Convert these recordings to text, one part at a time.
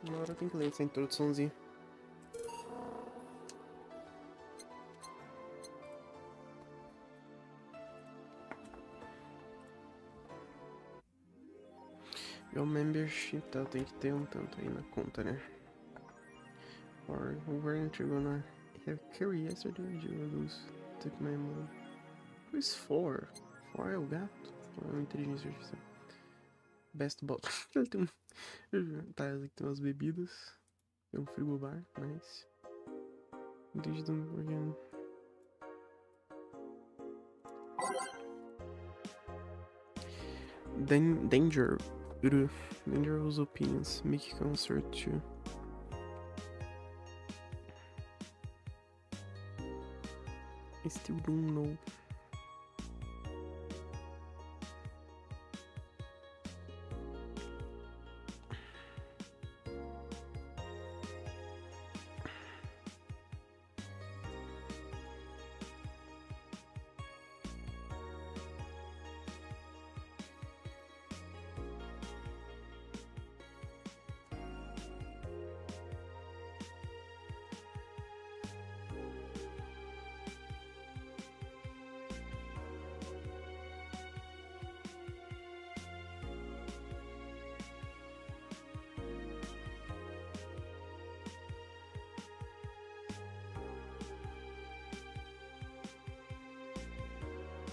Uma hora tem que ler essa introduçãozinha. Your membership, tá? Tem que ter um tanto aí na conta, né? Or weren't you gonna have carry yesterday? You lose. Take my money. Who's for? For é o gato? Ou é uma inteligência artificial? Best bottle. Ele tem um... Tá, ele tem umas bebidas. Tem um frigobar, nice. Entendi again. Danger. Dangerous opinions. Make concert too. I still don't know.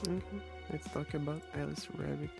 Okay, let's talk about Alice Rabbit.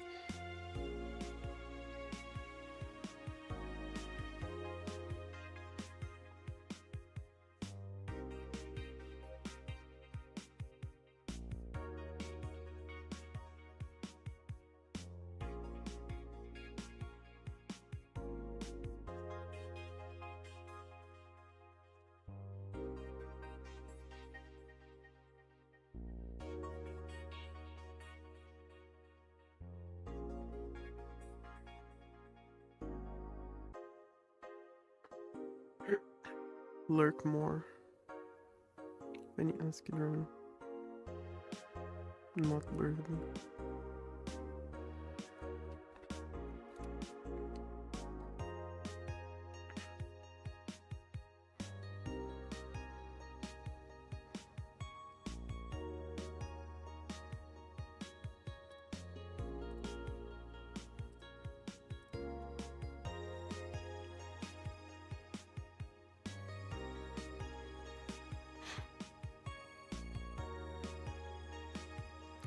Lurk more. Any ask drone. Not burden.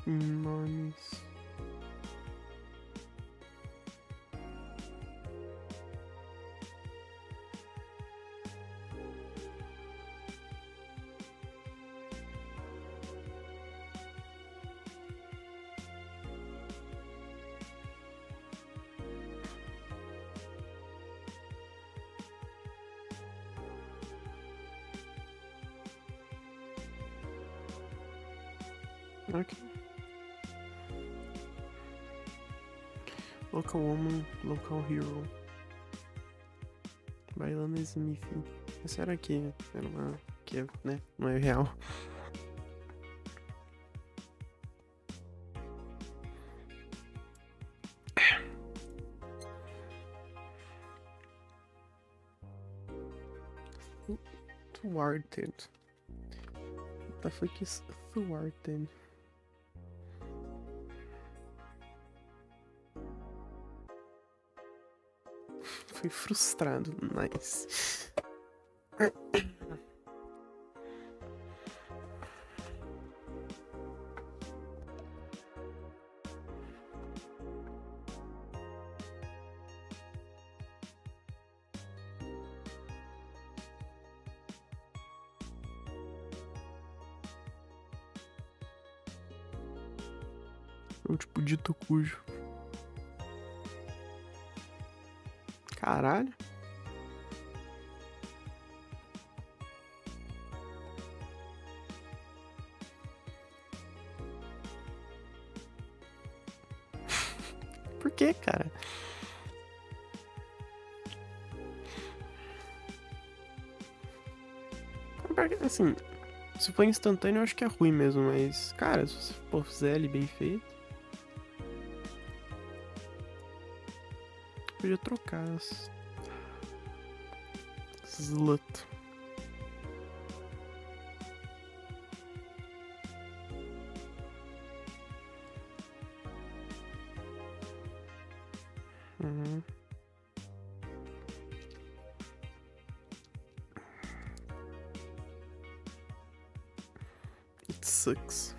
Normies. Okay. Local woman, local hero. Bailando Smith. Essa era aqui, era uma que é, né? Não é real. Thwarted. What the fuck is thwarted? Fui frustrado, nice. O tipo dito cujo. Caralho. Por que, cara? Assim, se for instantâneo eu acho que é ruim mesmo, mas, cara, se você for fizer ele bem feito, podia trocar as... Slut. Uhum. It sucks.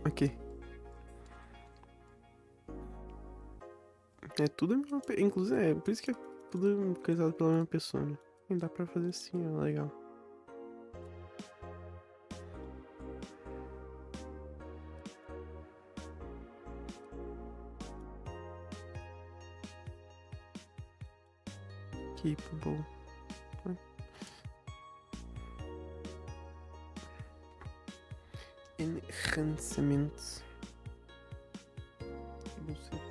Ok. É tudo a mesma. Inclusive, é por isso que é tudo coisado pela mesma pessoa, né? E dá pra fazer assim, ó, legal. Capable. Enhancement. Que buceta.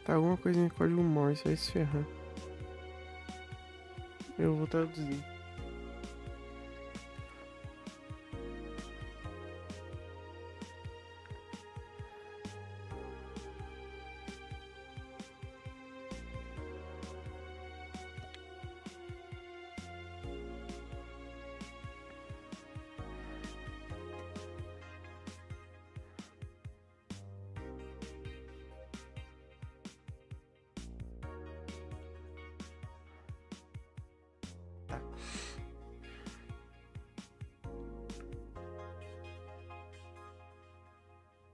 Tá, alguma coisa em código Morse vai se ferrar. Eu vou traduzir. Tá.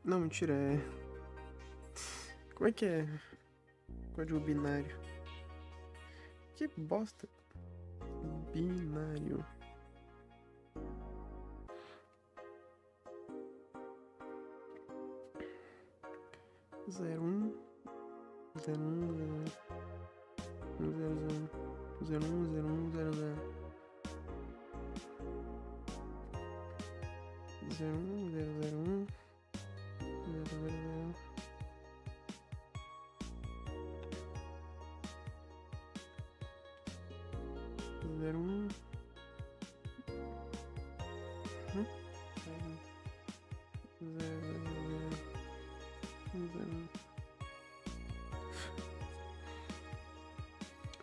Não, mentira, é. Como é que é? Código binário. Que bosta. Binário. Zero um. Zero um. Zero um. Zero um. Zero zero. Zero um. Zero zero um. Zero zero zero. Zero um.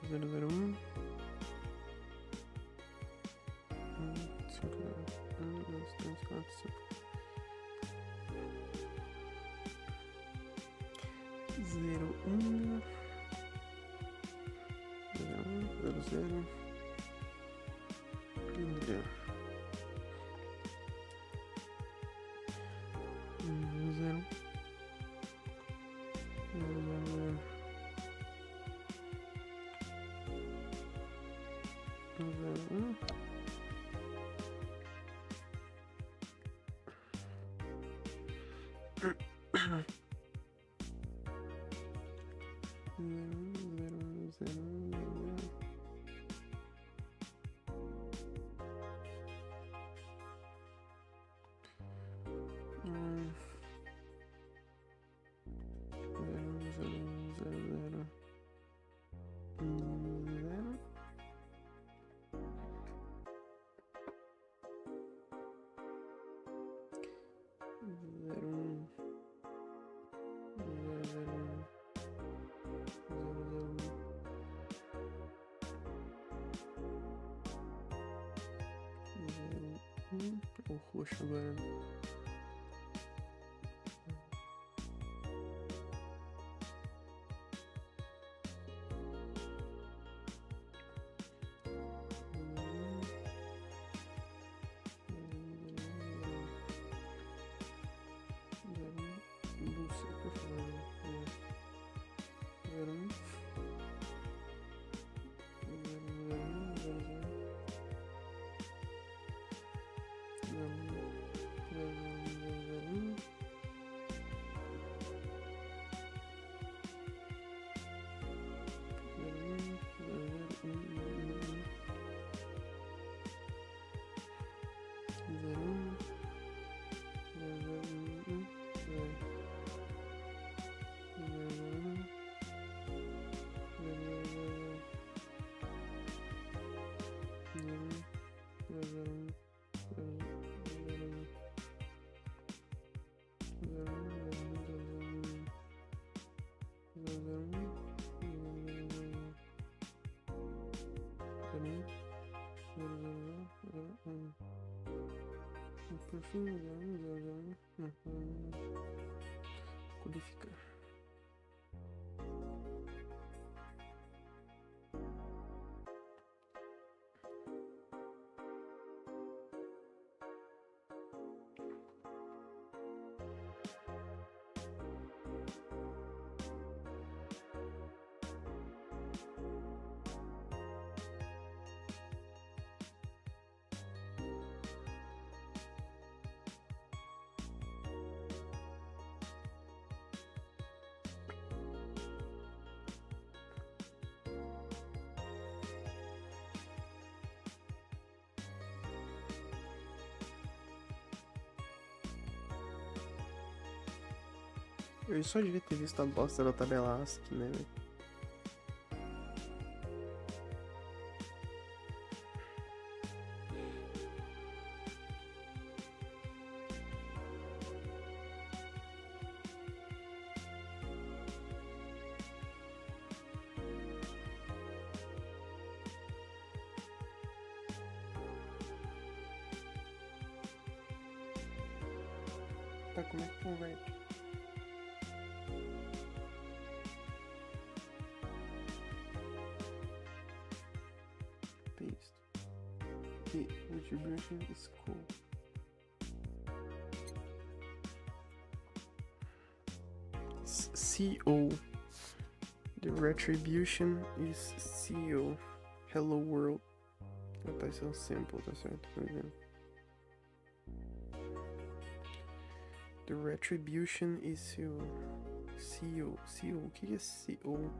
Zero zero um. Um, dois, três, quatro, cinco. Zero um. Zero zero. Zero. Zero. O roxo agora. Codificar. Eu só devia ter visto a bosta da tabela ASCII, né, velho? Tá, como é que converte? Paste. Okay, distribution is cool. CO. The retribution is CO. Hello world. Tá, esse é um sample, tá certo? Por exemplo. The retribution is CO. CO. O que é CO?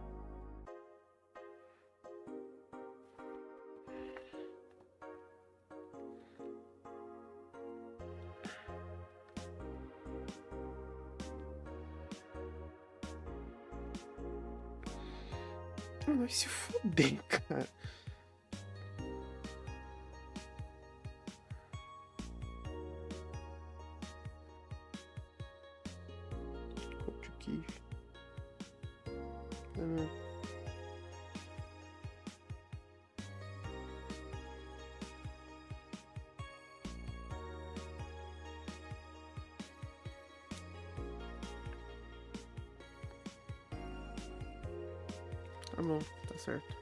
Vai se fuder, cara. Português. Tá bom, tá certo.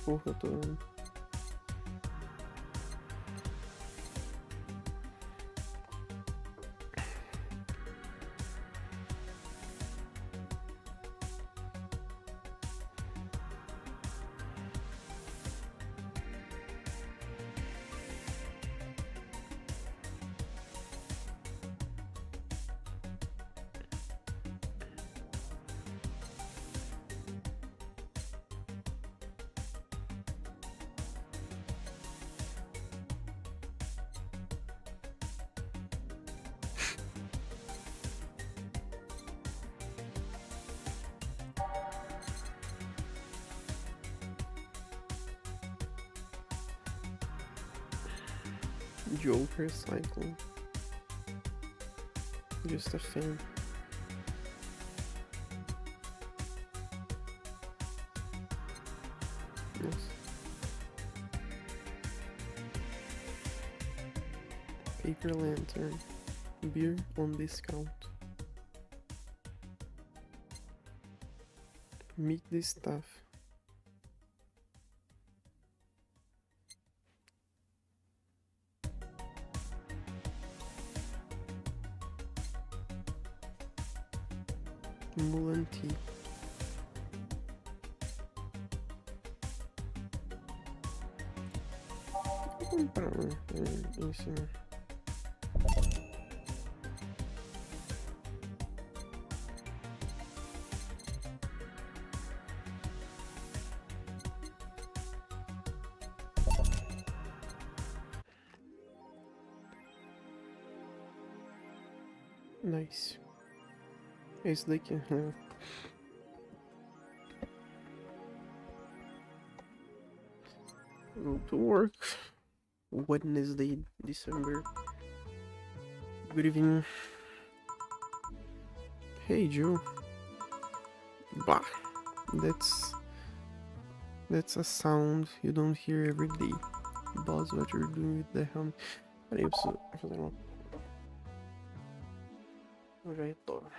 Porra, eu tô... Joker Cycle. Just a fan. Nossa. Paper Lantern. Beer on discount. Meet the staff. Mulan Tea. Vou comprar isso, né? Nice. É isso daqui, né? Go to work. Wednesday, December. Good evening. Hey, Joe. Bah. That's a sound you don't hear every day. Boss, what you're doing with the helmet? Peraí, eu preciso fazer uma. Eu já retorno.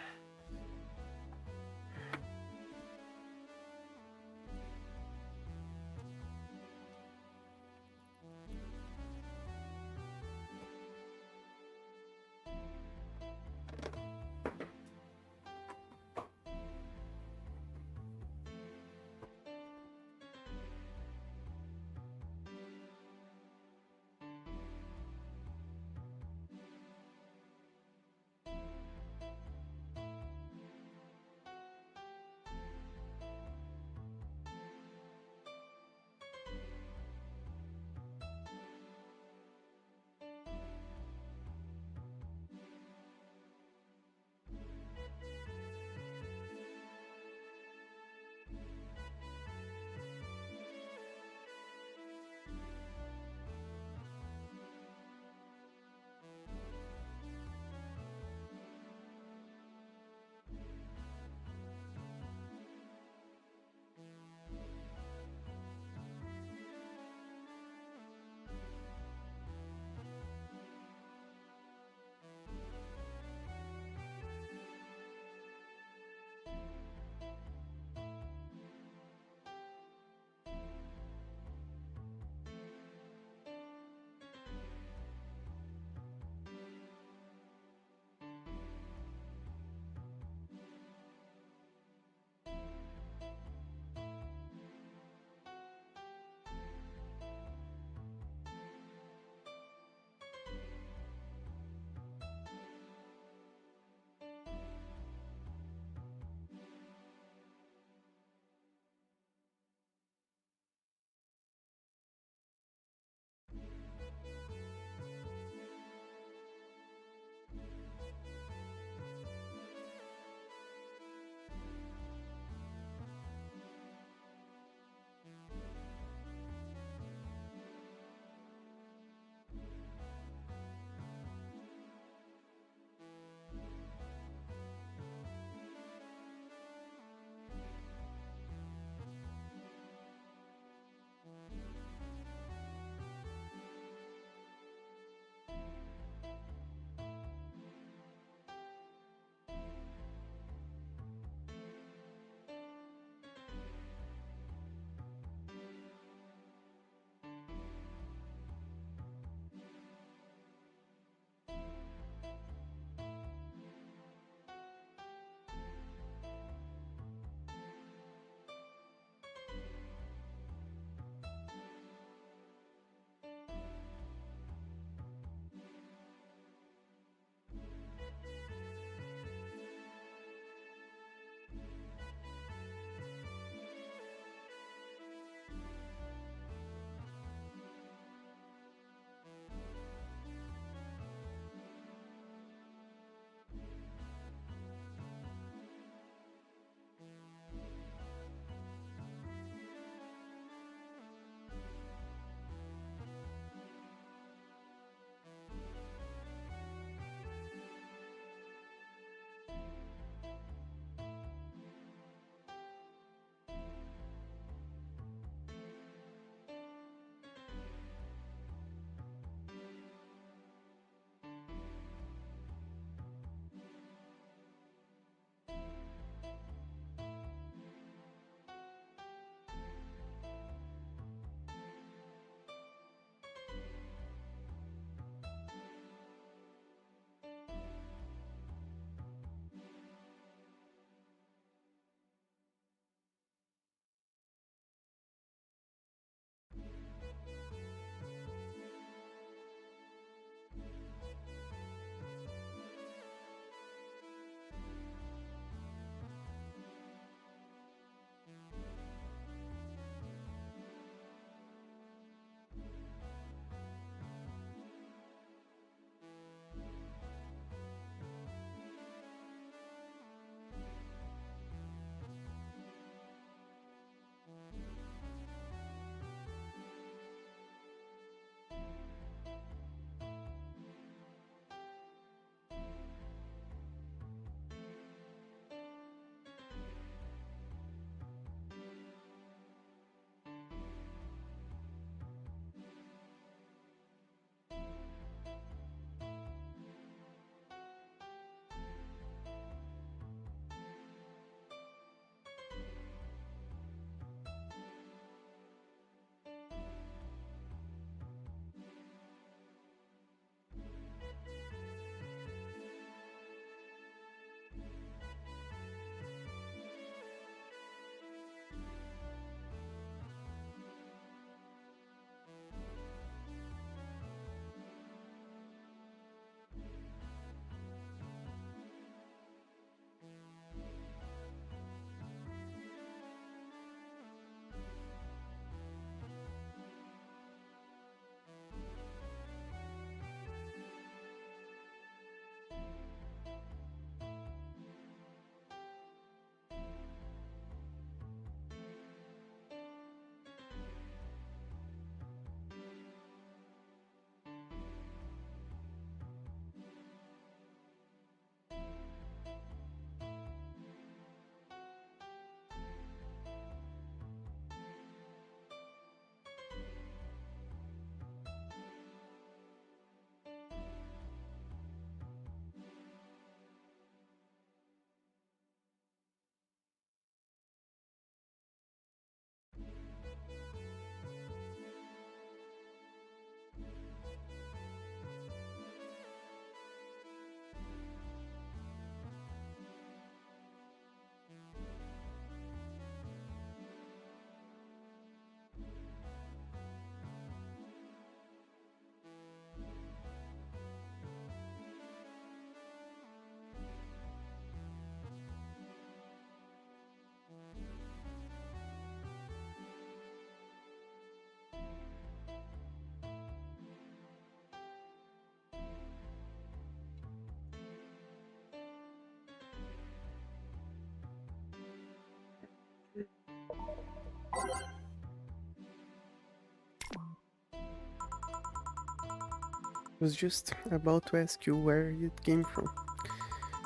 Was just about to ask you where it came from.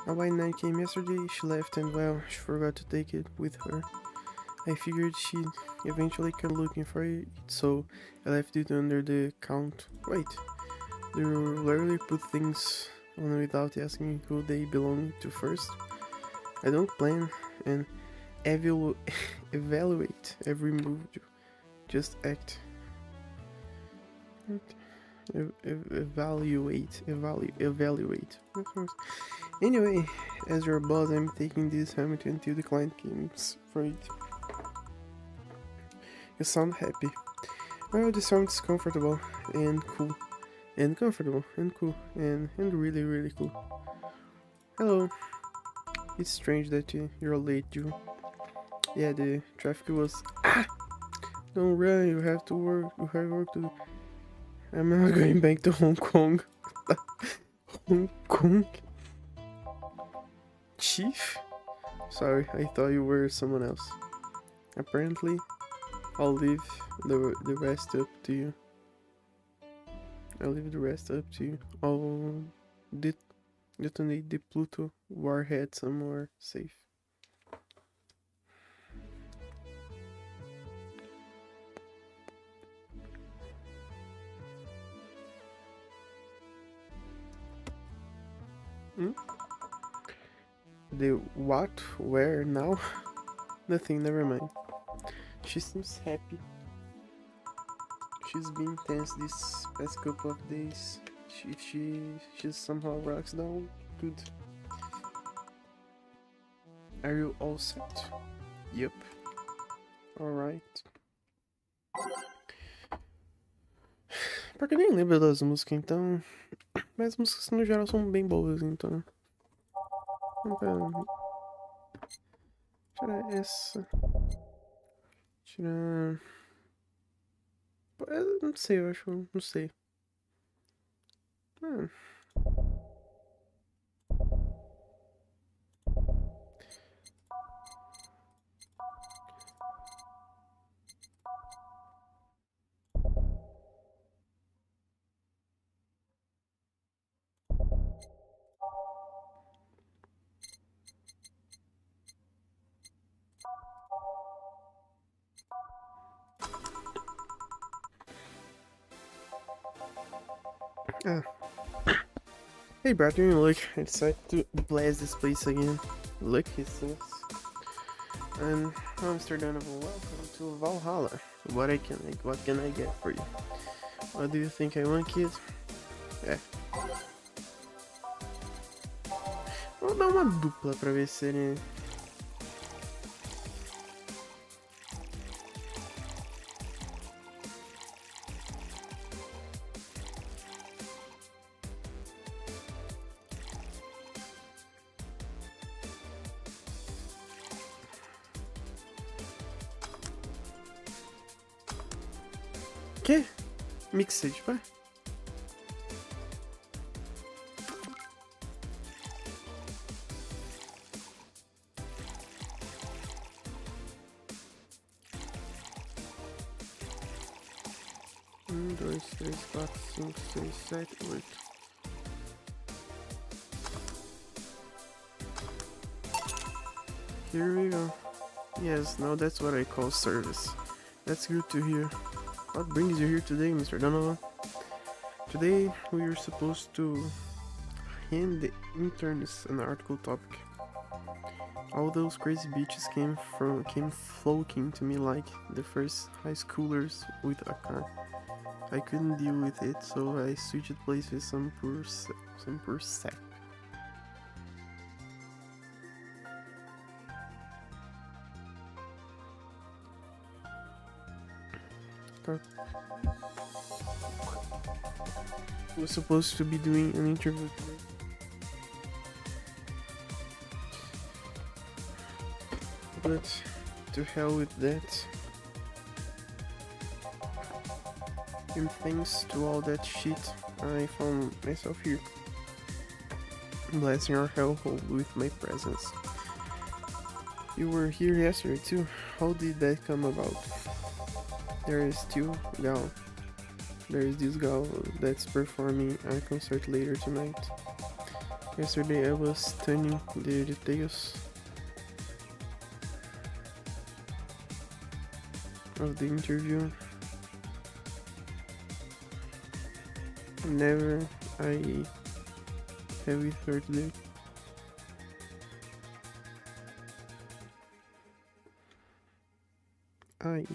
A white knight came yesterday, she left and well, she forgot to take it with her. I figured she'd eventually come looking for it, so I left it under the count. Wait, do you rarely put things on without asking who they belong to first? I don't plan and evaluate every move, just act. Evaluate. Anyway, as your boss, I'm taking this helmet until the client comes for it. You sound happy. Well, this sounds comfortable and cool. And comfortable and cool. And really, really cool. Hello. It's strange that you're late, Drew. Yeah, the traffic was... Ah! Don't run, you have to work. You have work to do. I'm not going back to Hong Kong. Hong Kong? Chief? Sorry, I thought you were someone else. Apparently, I'll leave the rest up to you. I'll leave the rest up to you. I'll detonate the Pluto warhead somewhere safe. The what? Where now? Nothing, never mind. She seems happy. She's been tense this past couple of days. She somehow rocks down. Good. Are you all set? Yup. Alright. Porque eu nem lembro das músicas, então. Mas as músicas no geral são bem boas, então. Tirar essa. Tirar. Eu não sei, eu acho. Não sei. Hey brother, look, I decided to blast this place again. Look, he says. And Amsterdam, welcome to Valhalla. What can I get for you? What do you think I want, kid? Vou dar uma dupla pra ver se ele... Que? Mixed, vai? Um, dois, três, quatro, cinco, seis, sete, oito. Here we go. Yes, now that's what I call service. That's good to hear. What brings you here today, Mr. Donovan? Today we are supposed to hand the interns an article topic. All those crazy bitches came flocking to me like the first high schoolers with a car. I couldn't deal with it, so I switched places with some poor sap. I was supposed to be doing an interview today. But to hell with that. And thanks to all that shit, I found myself here, blessing our hellhole with my presence. You were here yesterday too. How did that come about? There is still Gal. There is this gal that's performing a concert later tonight. Yesterday I was studying the details of the interview. Never I have it heard today. I'd.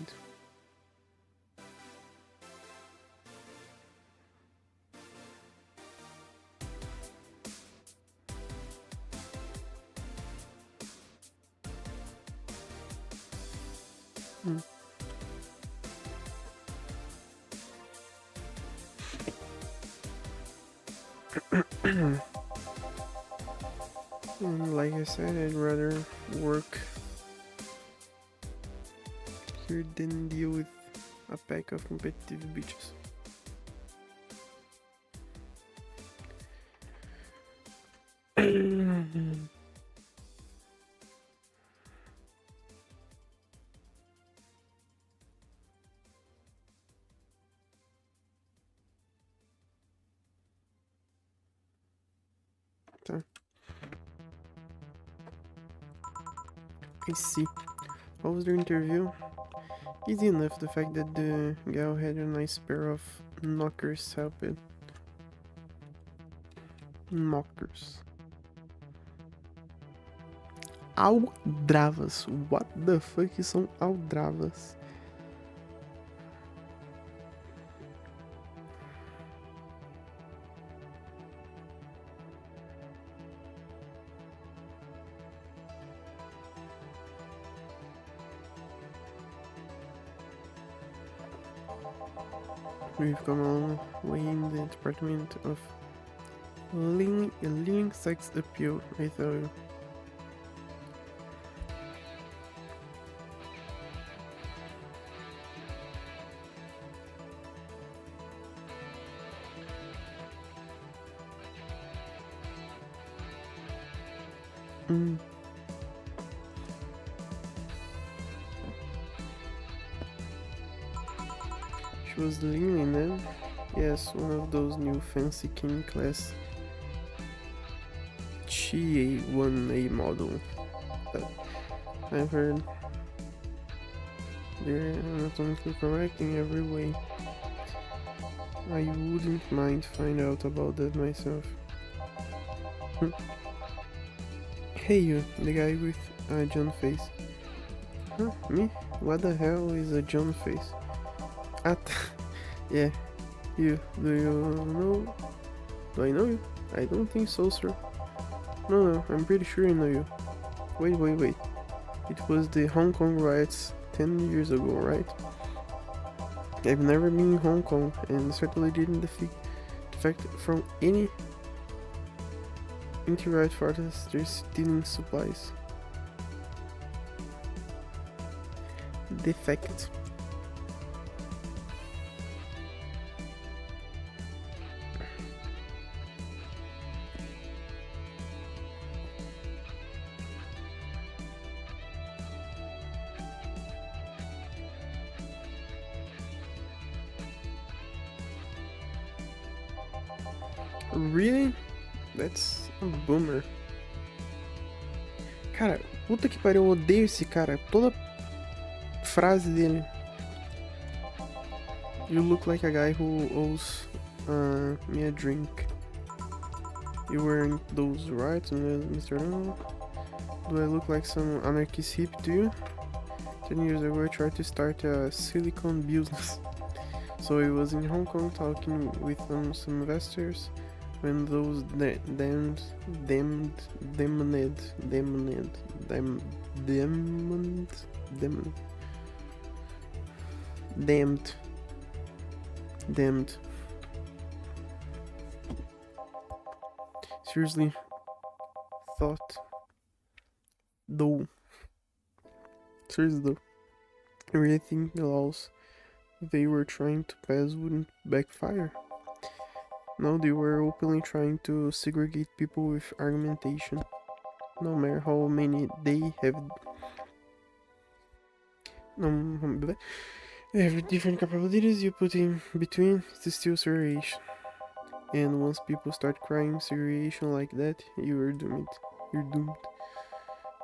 Like I said, I'd rather work here than deal with a pack of competitive bitches. Tá. I see. How was the interview? Easy enough, the fact that the gal had a nice pair of knockers helped. Knockers. Aldravas. What the fuck são aldravas? We've come a long way in the department of leaning sex appeal, I tell you. She was leaning then? Yes, one of those new fancy king class Chi-1A model that I've heard. They're anatomically correct in every way. I wouldn't mind find out about that myself. Hey you, the guy with a John face. Huh, me? What the hell is a John face? Yeah, you, do you know? Do I know you? I don't think so, sir. No, I'm pretty sure I know you. Wait. It was the Hong Kong riots 10 years ago, right? I've never been in Hong Kong and certainly didn't defect from any anti-riot protesters stealing supplies. Defect. Really? That's a boomer. Cara, puta que pariu, eu odeio esse cara. Toda frase dele. You look like a guy who owes me a drink. You wearing those right, Mr. No? Do I look like some anarchist hippie to you? 10 years ago I tried to start a silicon business. So I was in Hong Kong talking with some investors when those damned seriously thought though seriously though I really think the laws they were trying to pass wouldn't backfire. No, they were openly trying to segregate people with argumentation. No matter how many they have Every different capabilities you put in between is still segregation. And once people start crying segregation like that, you are doomed. You're doomed.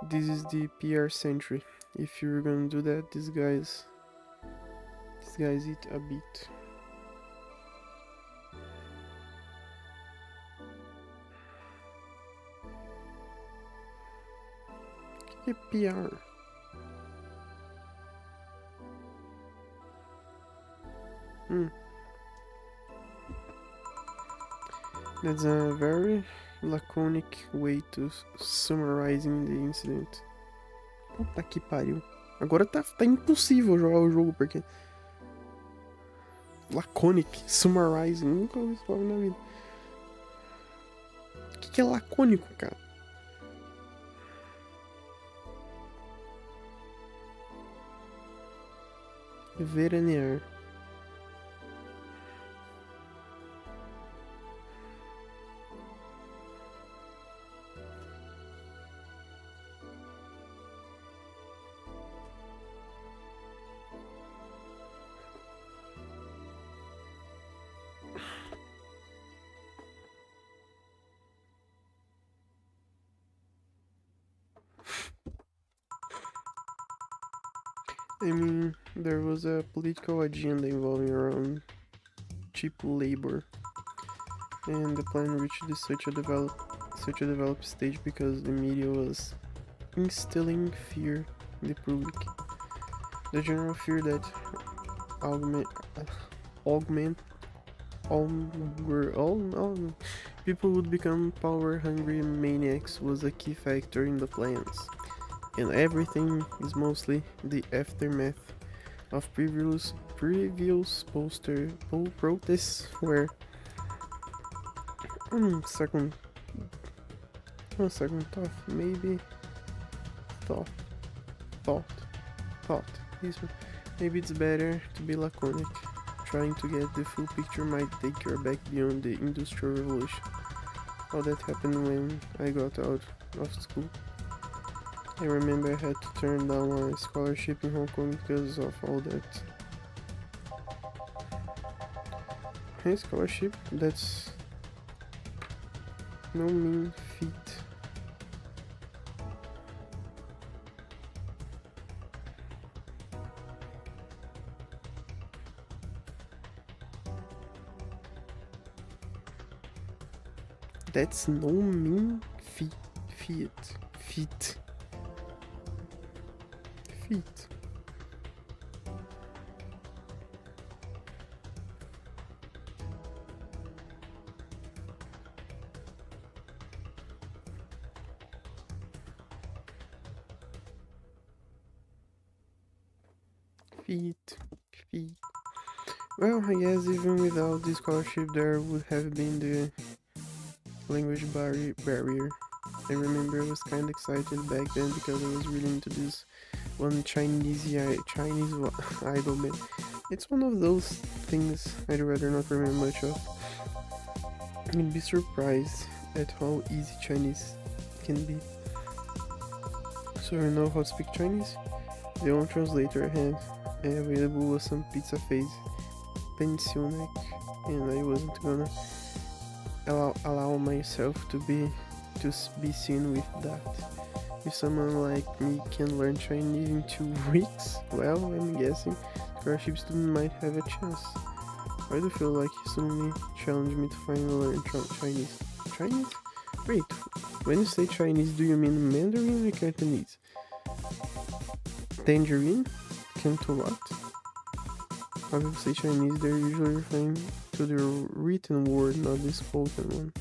This is the PR century. If you're gonna do that, these guys eat a bit. Que PR? That's a very laconic way to summarizing the incident. Puta que pariu. Agora tá impossível jogar o jogo porque. Laconic, summarizing, nunca ouvi essa palavra na vida. O que é lacônico, cara? Veranear. I mean, there was a political agenda involving around cheap labor, and the plan reached such a developed stage because the media was instilling fear in the public. The general fear that augment, people would become power-hungry maniacs was a key factor in the plans. And everything is mostly the aftermath of previous protests where second thought maybe thought thought maybe it's better to be laconic. Trying to get the full picture might take you back beyond the Industrial Revolution. All that happened when I got out of school. I remember I had to turn down a scholarship in Hong Kong because of all that. Hey, scholarship? That's no mean feat. That's no mean feat. Feat. Well, I guess even without the scholarship, there would have been the language barrier. I remember I was kind of excited back then because I was really into this one Chinese idol band. It's one of those things I'd rather not remember much of. You'd be surprised at how easy Chinese can be. So you know how to speak Chinese? The only translator I had available was some pizza face pensionek, and I wasn't gonna allow myself to be seen with that. If someone like me can learn Chinese in 2 weeks, well, I'm guessing scholarship student might have a chance. Why do you feel like you suddenly challenged me to finally learn Chinese? Chinese? Wait, when you say Chinese, do you mean Mandarin or Cantonese? Tangerine? Canto what? When people say Chinese, they're usually referring to the written word, not the spoken one.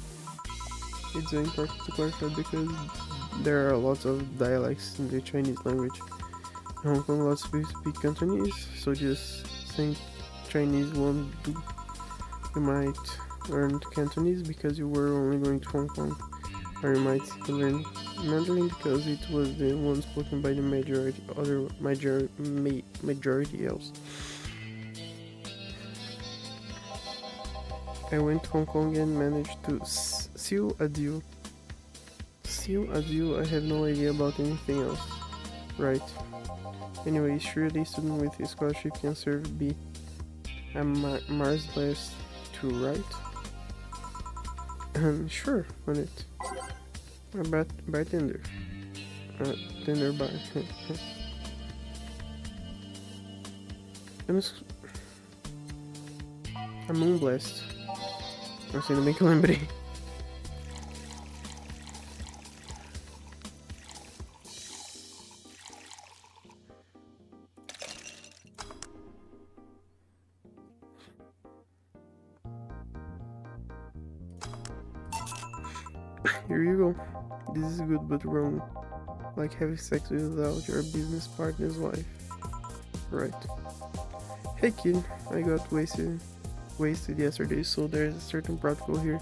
It's very important to clarify because there are lots of dialects in the Chinese language. In Hong Kong, lots of people speak Cantonese, so just saying Chinese won't do. You might learn Cantonese because you were only going to Hong Kong, or you might learn Mandarin because it was the one spoken by the majority else. I went to Hong Kong and managed to seal a deal. Seal a deal, I have no idea about anything else. Right. Anyway, surely a student with a scholarship can serve be a Mars blast too, right? Sure, on it. A bartender. Tender bar. Vamos. A Moon Blast. Nossa, ainda bem que eu lembrei. Here you go. This is good but wrong. Like having sex without your business partner's wife. Right. Hey kid, I got wasted yesterday, so there's a certain protocol here.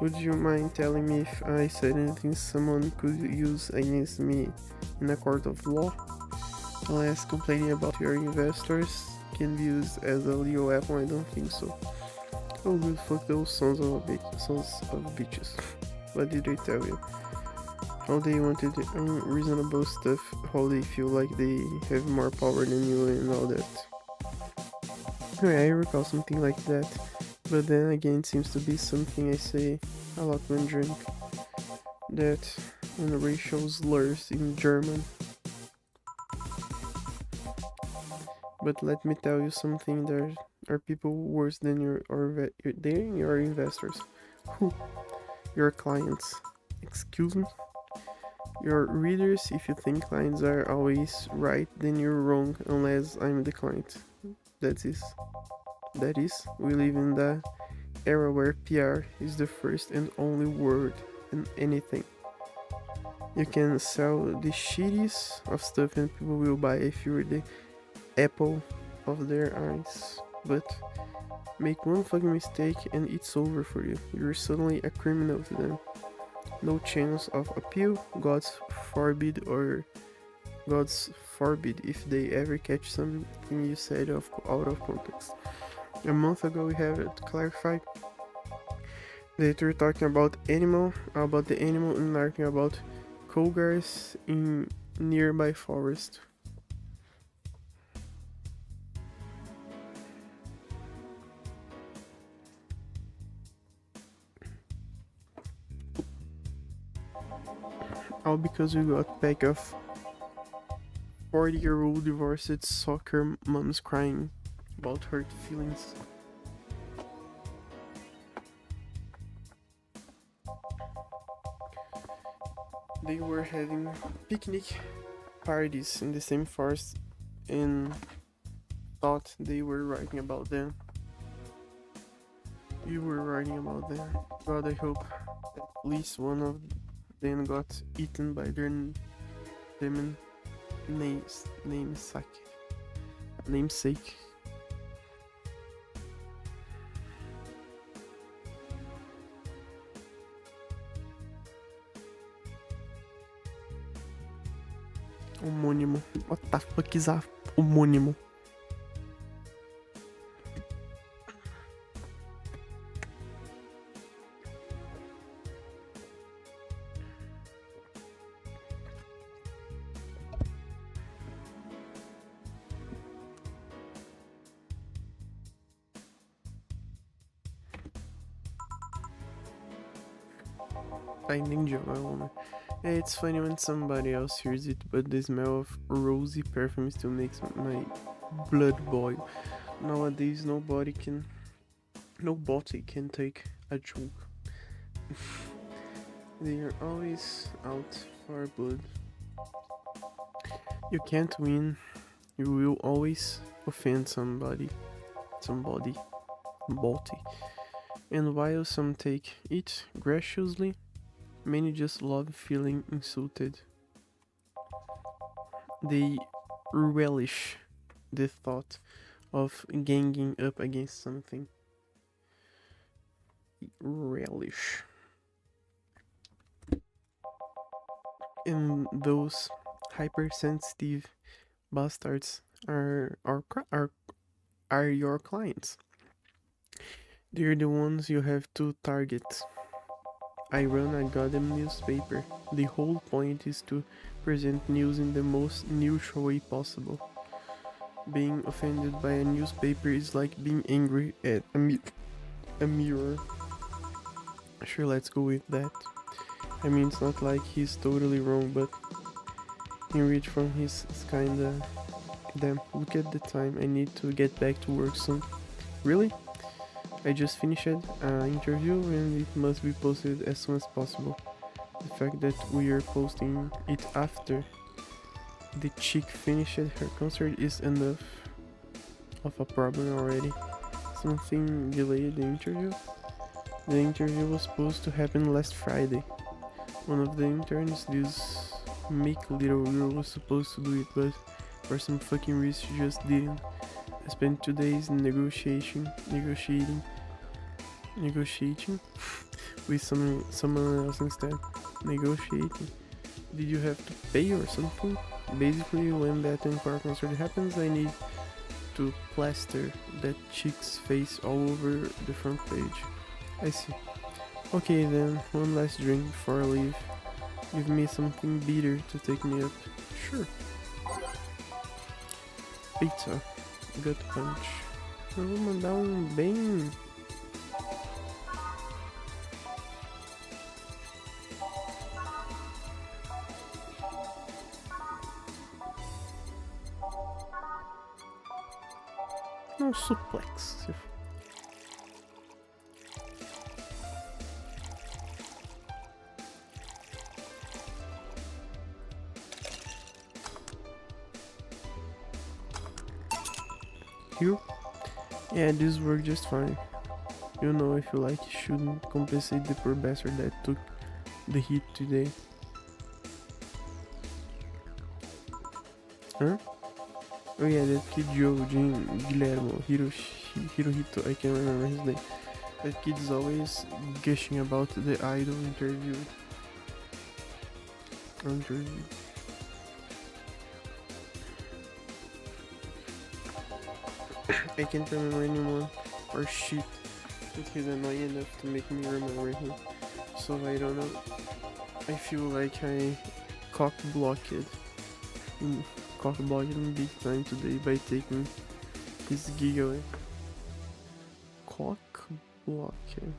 Would you mind telling me if I said anything someone could use against me in a court of law? Unless complaining about your investors can be used as a legal weapon, I don't think so. Oh good, fuck those sons of bitches. What did they tell you? How they wanted unreasonable stuff, how they feel like they have more power than you and all that. Anyway, I recall something like that, but then again it seems to be something I say a lot when drunk. That and racial slurs in German. But let me tell you something, there are people worse than your investors. Who? Your clients. Excuse me? Your readers. If you think clients are always right, then you're wrong, unless I'm the client. That is, we live in the era where PR is the first and only word in anything. You can sell the shittiest of stuff and people will buy if you're the apple of their eyes. But make one fucking mistake and it's over for you. You're suddenly a criminal to them. No chance of appeal, God's forbid if they ever catch something you said out of context. A month ago we have it clarified that we're talking about the animal and talking about cougars in nearby forest. All because we got a pack of 40-year-old divorced soccer moms crying about hurt feelings. They were having picnic parties in the same forest and thought they were writing about them. You were writing about them. God, I hope at least one of them got eaten by their namesake. Homônimo. What the fuck is a homônimo? Finding joy, woman. It's funny when somebody else hears it, but the smell of rosy perfume still makes my blood boil. Nowadays, nobody can take a joke. They are always out for blood. You can't win. You will always offend somebody. And while some take it graciously, many just love feeling insulted. They relish the thought of ganging up against something. Relish. And those hypersensitive bastards are your clients. They're the ones you have to target. I run a goddamn newspaper. The whole point is to present news in the most neutral way possible. Being offended by a newspaper is like being angry at a mirror. Sure, let's go with that. I mean, it's not like he's totally wrong, but he reached from his kinda... Damn, look at the time, I need to get back to work soon. Really? I just finished an interview and it must be posted as soon as possible. The fact that we are posting it after the chick finished her concert is enough of a problem already. Something delayed the interview? The interview was supposed to happen last Friday. One of the interns, this meek little girl, was supposed to do it, but for some fucking reason she just didn't. I spent 2 days negotiating with someone else instead. Negotiating. Did you have to pay or something? Basically, when that encore concert happens, I need to plaster that chick's face all over the front page. I see. Okay then, one last drink before I leave. Give me something bitter to take me up. Sure. Pizza. Gut punch. Eu vou mandar bem... Um suplex, se for. You? Yeah, this worked just fine. You know, I feel like you shouldn't compensate the poor bastard that took the hit today. Huh? Oh yeah, that kid Joe, Guillermo, Hirohito, I can't remember his name. That kid is always gushing about the idol interview. I can't remember anyone or shit, but he's annoying enough to make me remember him. So I don't know. I feel like I cock-blocked him big time today by taking his gig away. Cock-blocking.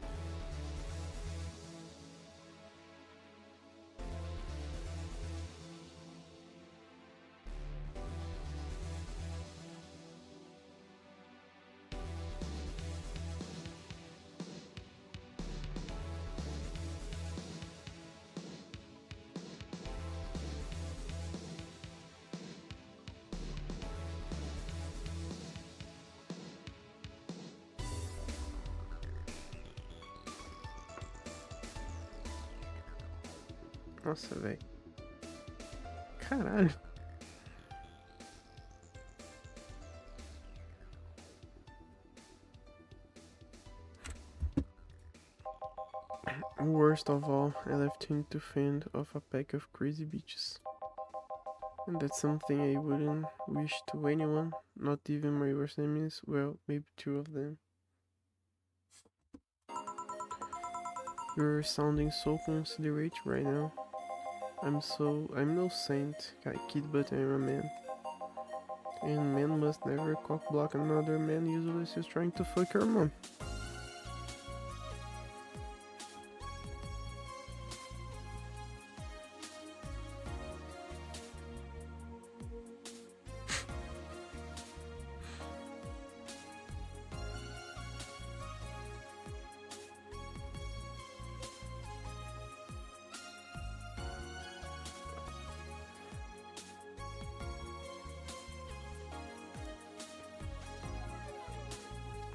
Nossa, velho. Caralho. Worst of all, I left him to fend off a pack of crazy bitches. And that's something I wouldn't wish to anyone, not even my worst enemies, well, maybe 2 of them. You're sounding so considerate right now. I'm no saint, kid, but I'm a man. And man must never cock-block another man, usually she's trying to fuck her mom.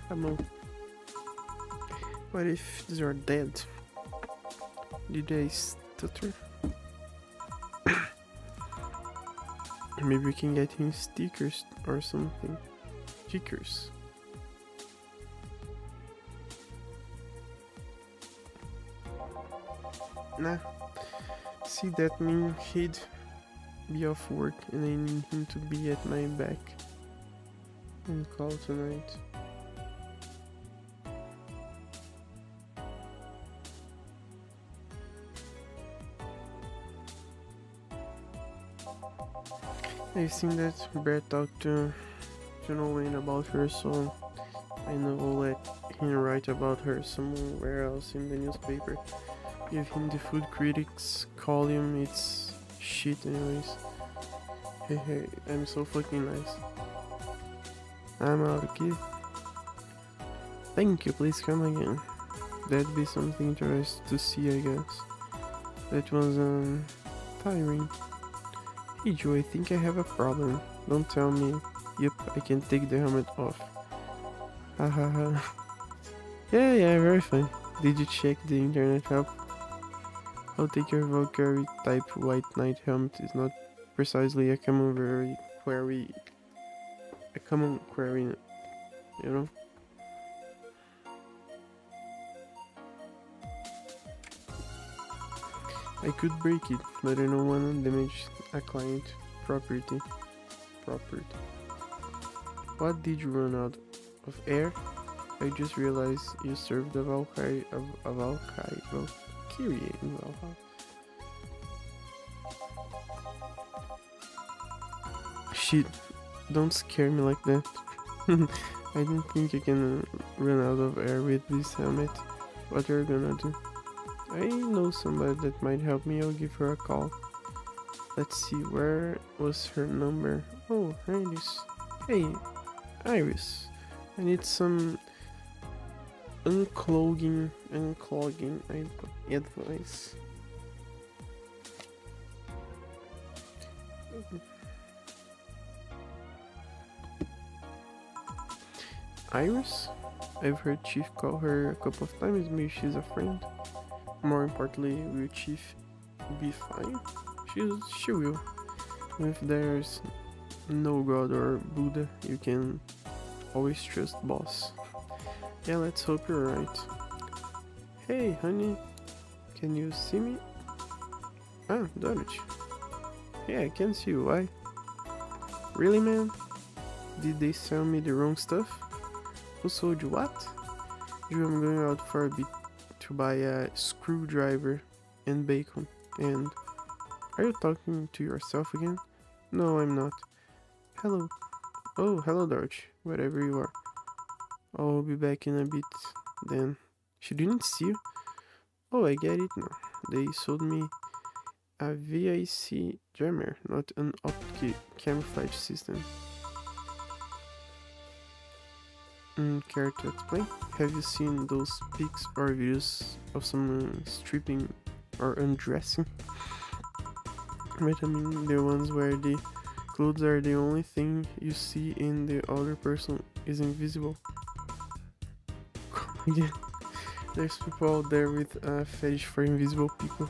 Come on. What if they're dead? Did they stutter? Maybe we can get him stickers or something. Stickers. Nah. See, that means he'd be off work and I need him to be at my back and call tonight. I think that Brett talked to no one about her, so I know I'll let him write about her somewhere else in the newspaper. Give him the food critics column, it's shit anyways. Hey, hey, I'm so fucking nice. I'm out of kid. Thank you, please come again. That'd be something interesting to see, I guess. That was, tiring. Hey Joe, I think I have a problem. Don't tell me. Yep, I can take the helmet off. Hahaha. Yeah, very fine. Did you check the internet help? I'll take your Valkyrie type white knight helmet is not precisely a common query, you know? I could break it, but I don't want to damage a client property. What did you run out of air? I just realized you served a Valkyrie in Valhalla. Shit, don't scare me like that. I don't think I can run out of air with this helmet. What are you gonna do? I know somebody that might help me, I'll give her a call. Let's see, where was her number? Oh, Iris. Hey, Iris. I need some unclogging advice. Iris? I've heard Chief call her a couple of times, maybe she's a friend. More importantly, will Chief be fine? She will. If there's no God or Buddha, you can always trust boss. Yeah, let's hope you're right. Hey, honey, can you see me? Ah, Dodge. Yeah, I can see you. Why? Really, man? Did they sell me the wrong stuff? Who sold you what? I'm going out for a bit to buy a screwdriver and bacon. And are you talking to yourself again? No, I'm not. Hello. Oh, hello, Dodge. Wherever you are. I'll be back in a bit then. She didn't see you? Oh, I get it now. They sold me a VIC jammer, not an optic camouflage system. Care to explain? Have you seen those pics or videos of someone stripping or undressing? But I mean the ones where the clothes are the only thing you see and the other person is invisible. Yeah, there's people out there with a fetish for invisible people,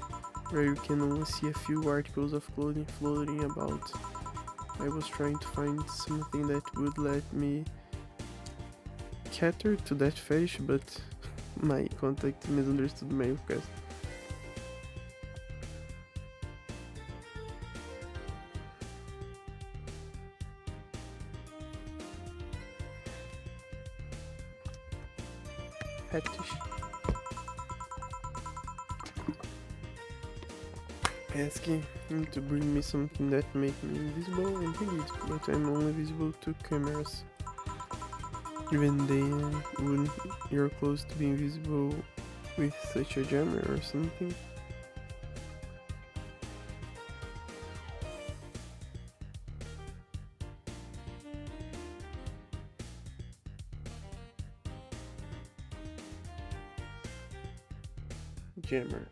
where you can only see a few articles of clothing floating about. I was trying to find something that would let me cater to that fetish, but my contact misunderstood my request. Fetish. Asking him to bring me something that make me invisible, and he did, but I'm only visible to cameras. Even then, wouldn't your clothes to be invisible with such a jammer or something? Jammer.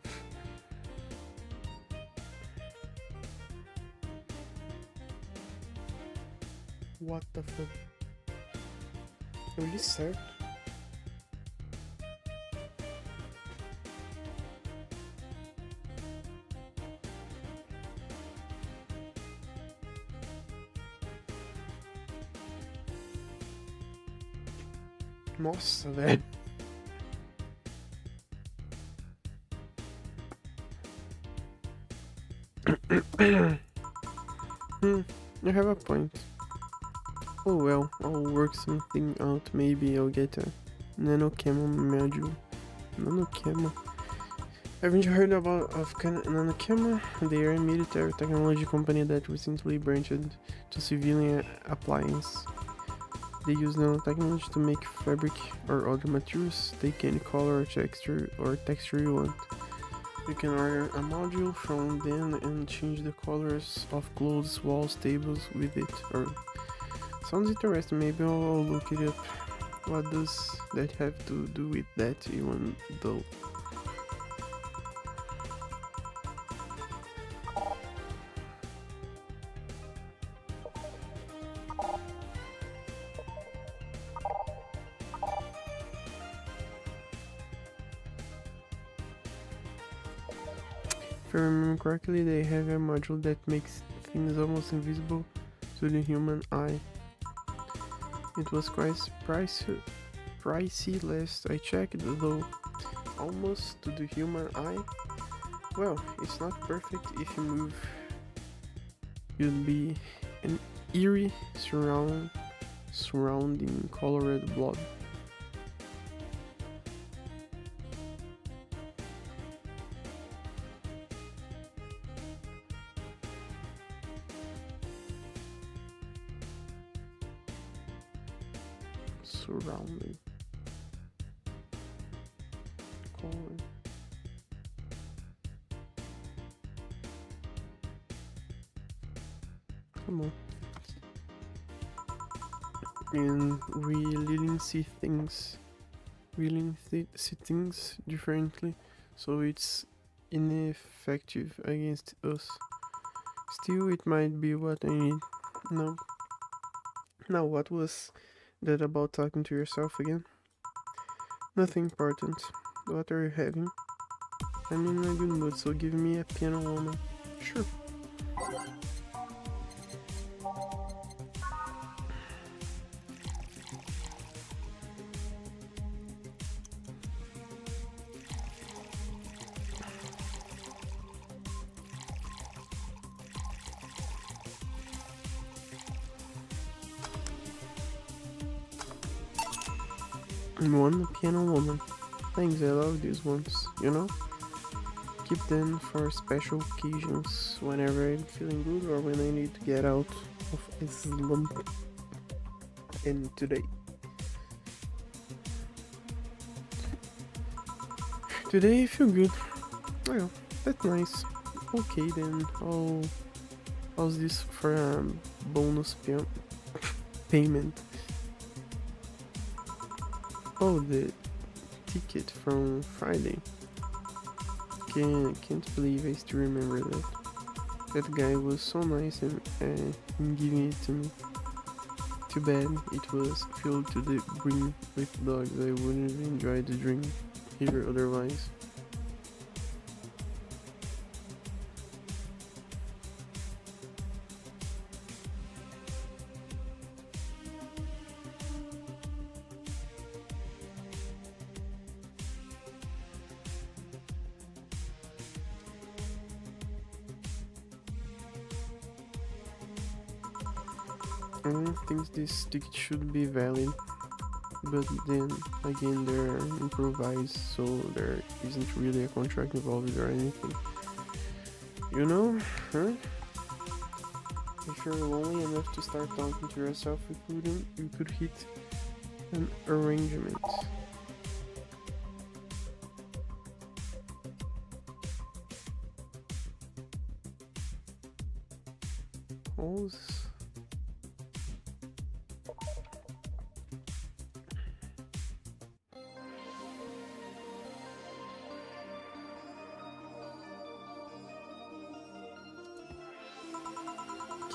What the fuck? Really certo? Nossa, velho. You have a point. Oh well, I'll work something out. Maybe I'll get a nanocamo module. Nanocamo? Haven't you heard about of Nanocamera? They are a military technology company that recently branched to civilian appliance. They use nanotechnology to make fabric or other materials. Take any color or texture you want. You can order a module from them and change the colors of clothes, walls, tables with it. Or sounds interesting. Maybe I'll look it up. What does that have to do with that even though? If I remember correctly, they have a module that makes things almost invisible to the human eye. It was quite pricey last I checked, though almost to the human eye. Well, it's not perfect. If you move, you'd be an eerie surrounding colored blob. Surrounding color. Come on. And see things differently, so it's ineffective against us. Still, it might be what I need. No. Now, what was that about talking to yourself again? Nothing important. What are you having? I'm in a good mood, so give me a piano woman. Sure. One piano woman. Thanks, I love these ones, you know? Keep them for special occasions, whenever I'm feeling good or when I need to get out of a slump. And today I feel good. Well, that's nice. Okay then, how's this for a bonus payment? Oh, the ticket from Friday. Can't believe I still remember that. That guy was so nice and in giving it to me. Too bad it was filled to the brim with dogs. I wouldn't have enjoyed the drink here otherwise. I don't think this ticket should be valid, but then again they're improvised, so there isn't really a contract involved or anything. You know, huh? If you're lonely enough to start talking to yourself, you could hit an arrangement. Pause.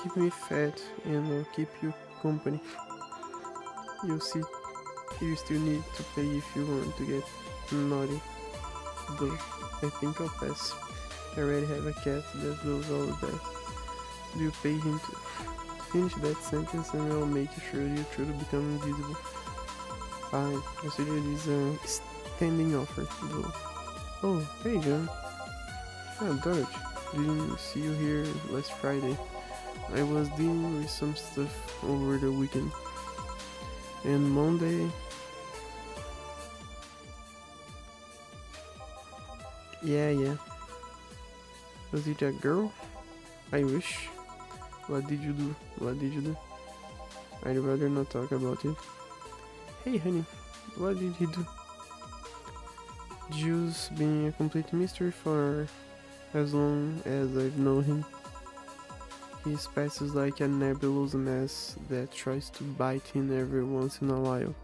Keep me fat and I'll keep you company. You see, you still need to pay if you want to get naughty. Though, I think I'll pass. I already have a cat that does all of that. Do you pay him to finish that sentence and I'll make sure you truly become invisible? Fine, consider this a standing offer, though. Oh, hey John. Ah, Dodge. Didn't see you here last Friday. I was dealing with some stuff over the weekend. And Monday... Yeah, yeah. Was it a girl? I wish. What did you do? What did you do? I'd rather not talk about it. Hey, honey, what did he do? Juice being a complete mystery for as long as I've known him. He passes like a nebulous mess that tries to bite him every once in a while.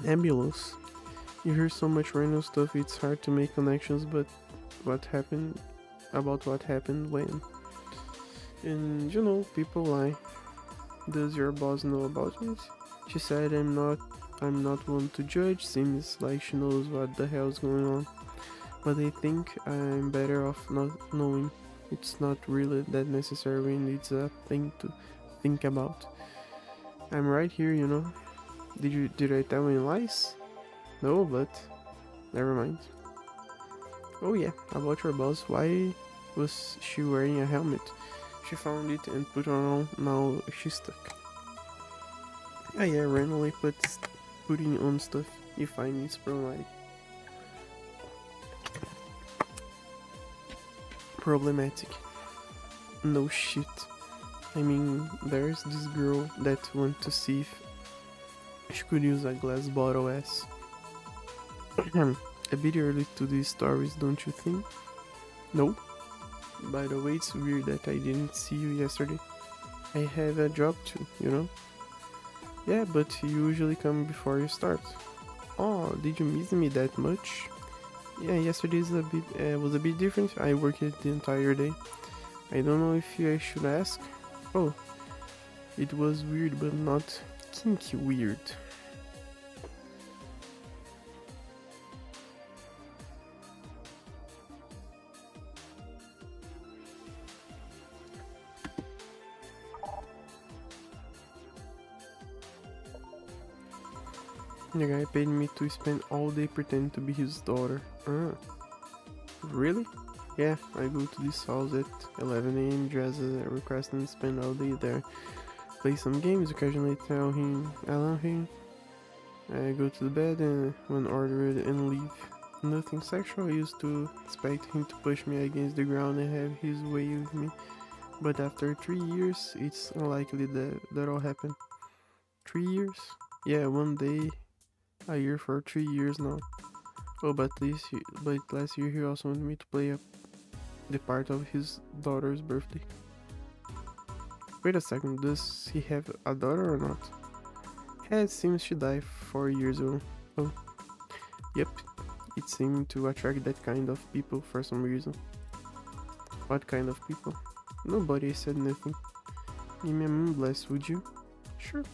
Nebulous? You hear so much random stuff it's hard to make connections, but what happened what happened when? And you know, people lie. Does your boss know about it? She said I'm not one to judge, seems like she knows what the hell's going on. But I think I'm better off not knowing. It's not really that necessary and it's a thing to think about. I'm right here, you know. Did I tell any lies? No, but never mind. Oh yeah, about your boss, why was she wearing a helmet? She found it and put it on, now she's stuck. Ah yeah, randomly putting on stuff you find it's problematic. Problematic. No shit. I mean, there's this girl that wants to see if she could use a glass bottle as. A bit early to these stories, don't you think? No? By the way, it's weird that I didn't see you yesterday. I have a job too, you know? Yeah, but you usually come before you start. Oh, did you miss me that much? Yeah, yesterday was a bit different. I worked the entire day. I don't know if I should ask. Oh, it was weird, but not kinky weird. The guy paid me to spend all day pretending to be his daughter. Really? Yeah, I go to this house at 11 a.m., dress as a request and spend all day there. Play some games, occasionally tell him I love him. I go to the bed and when ordered and leave. Nothing sexual, I used to expect him to push me against the ground and have his way with me. But after 3 years, it's unlikely that that'll happen. 3 years? Yeah, one day a year for 3 years now. Oh, but last year he also wanted me to play the part of his daughter's birthday. Wait a second, does he have a daughter or not? Yeah, it seems she died 4 years ago. Oh, yep. It seemed to attract that kind of people for some reason. What kind of people? Nobody said nothing. Give me a moon blast, would you? Sure.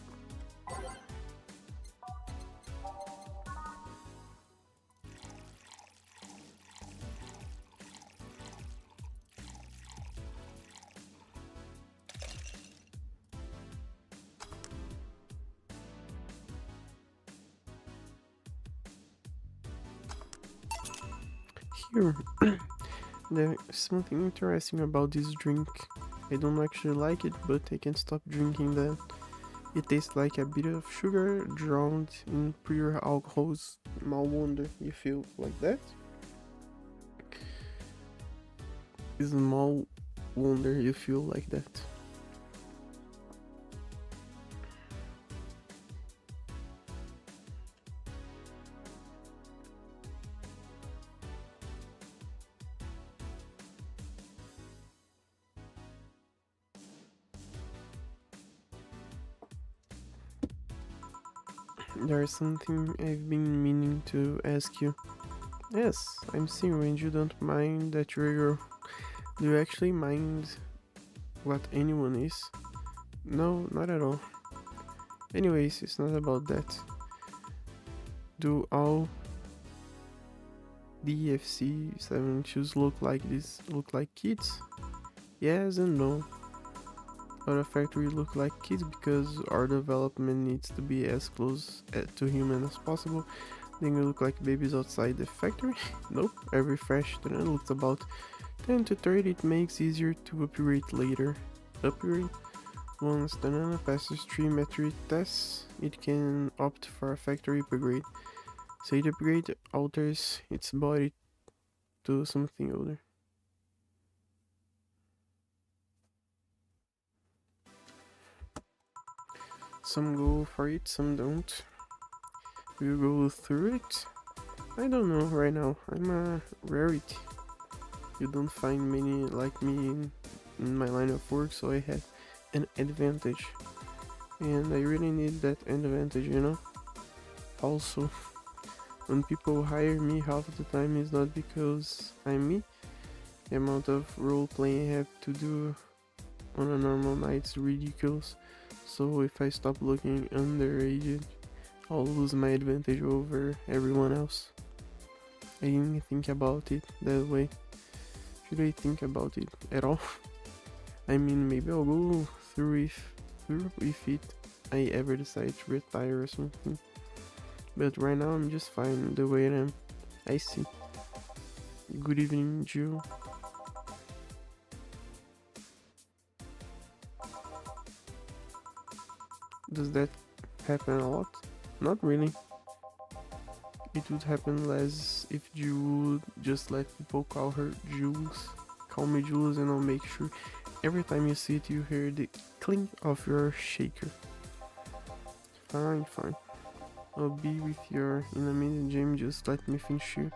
Here. There's something interesting about this drink. I don't actually like it, but I can't stop drinking that. It tastes like a bit of sugar drowned in pure alcohols. No wonder you feel like that. Small wonder you feel like that. There's something I've been meaning to ask you. Yes, I'm seeing and you don't mind that you're a girl. Do you actually mind what anyone is? No, not at all. Anyways, it's not about that. Do all DFC 7 shoes look like kids? Yes and no. But a factory look like kids because our development needs to be as close to human as possible. Then you look like babies outside the factory? Nope, every fresh student looks about 10 to 30. It makes easier to upgrade later. Upgrade? Once the nano passes 3 metric tests, it can opt for a factory upgrade. So the upgrade alters its body to something older. Some go for it, some don't. You go through it? I don't know right now. I'm a rarity. You don't find many like me in my line of work, so I had an advantage. And I really need that advantage, you know? Also, when people hire me half the time is not because I'm me. The amount of role playing I have to do on a normal night is ridiculous. So if I stop looking underaged, I'll lose my advantage over everyone else. I didn't think about it that way. Should I think about it at all? I mean, maybe I'll go through if I ever decide to retire or something. But right now I'm just fine the way I am. I see. Good evening, Jill. Does that happen a lot? Not really. It would happen less if you would just let people call her Jules. Call me Jules and I'll make sure every time you see it you hear the clink of your shaker. Fine, fine. I'll be with you in a minute, Jim. Just let me finish you.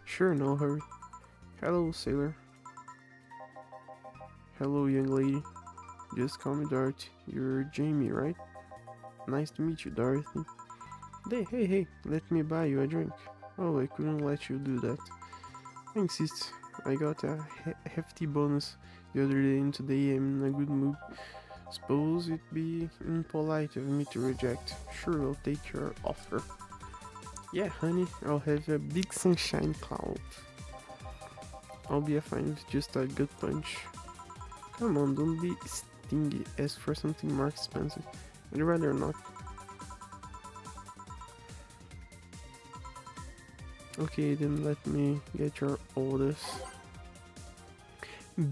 Sure, no hurry. Hello, sailor. Hello, young lady. Just call me Dorothy. You're Jamie, right? Nice to meet you, Dorothy. Hey, let me buy you a drink. Oh, I couldn't let you do that. I insist. I got a hefty bonus the other day and today I'm in a good mood. Suppose it'd be impolite of me to reject. Sure, I'll take your offer. Yeah, honey, I'll have a big sunshine cloud. I'll be fine with just a gut punch. Come on, don't be stingy. Ask for something more expensive. I'd rather not. Okay, then let me get your orders.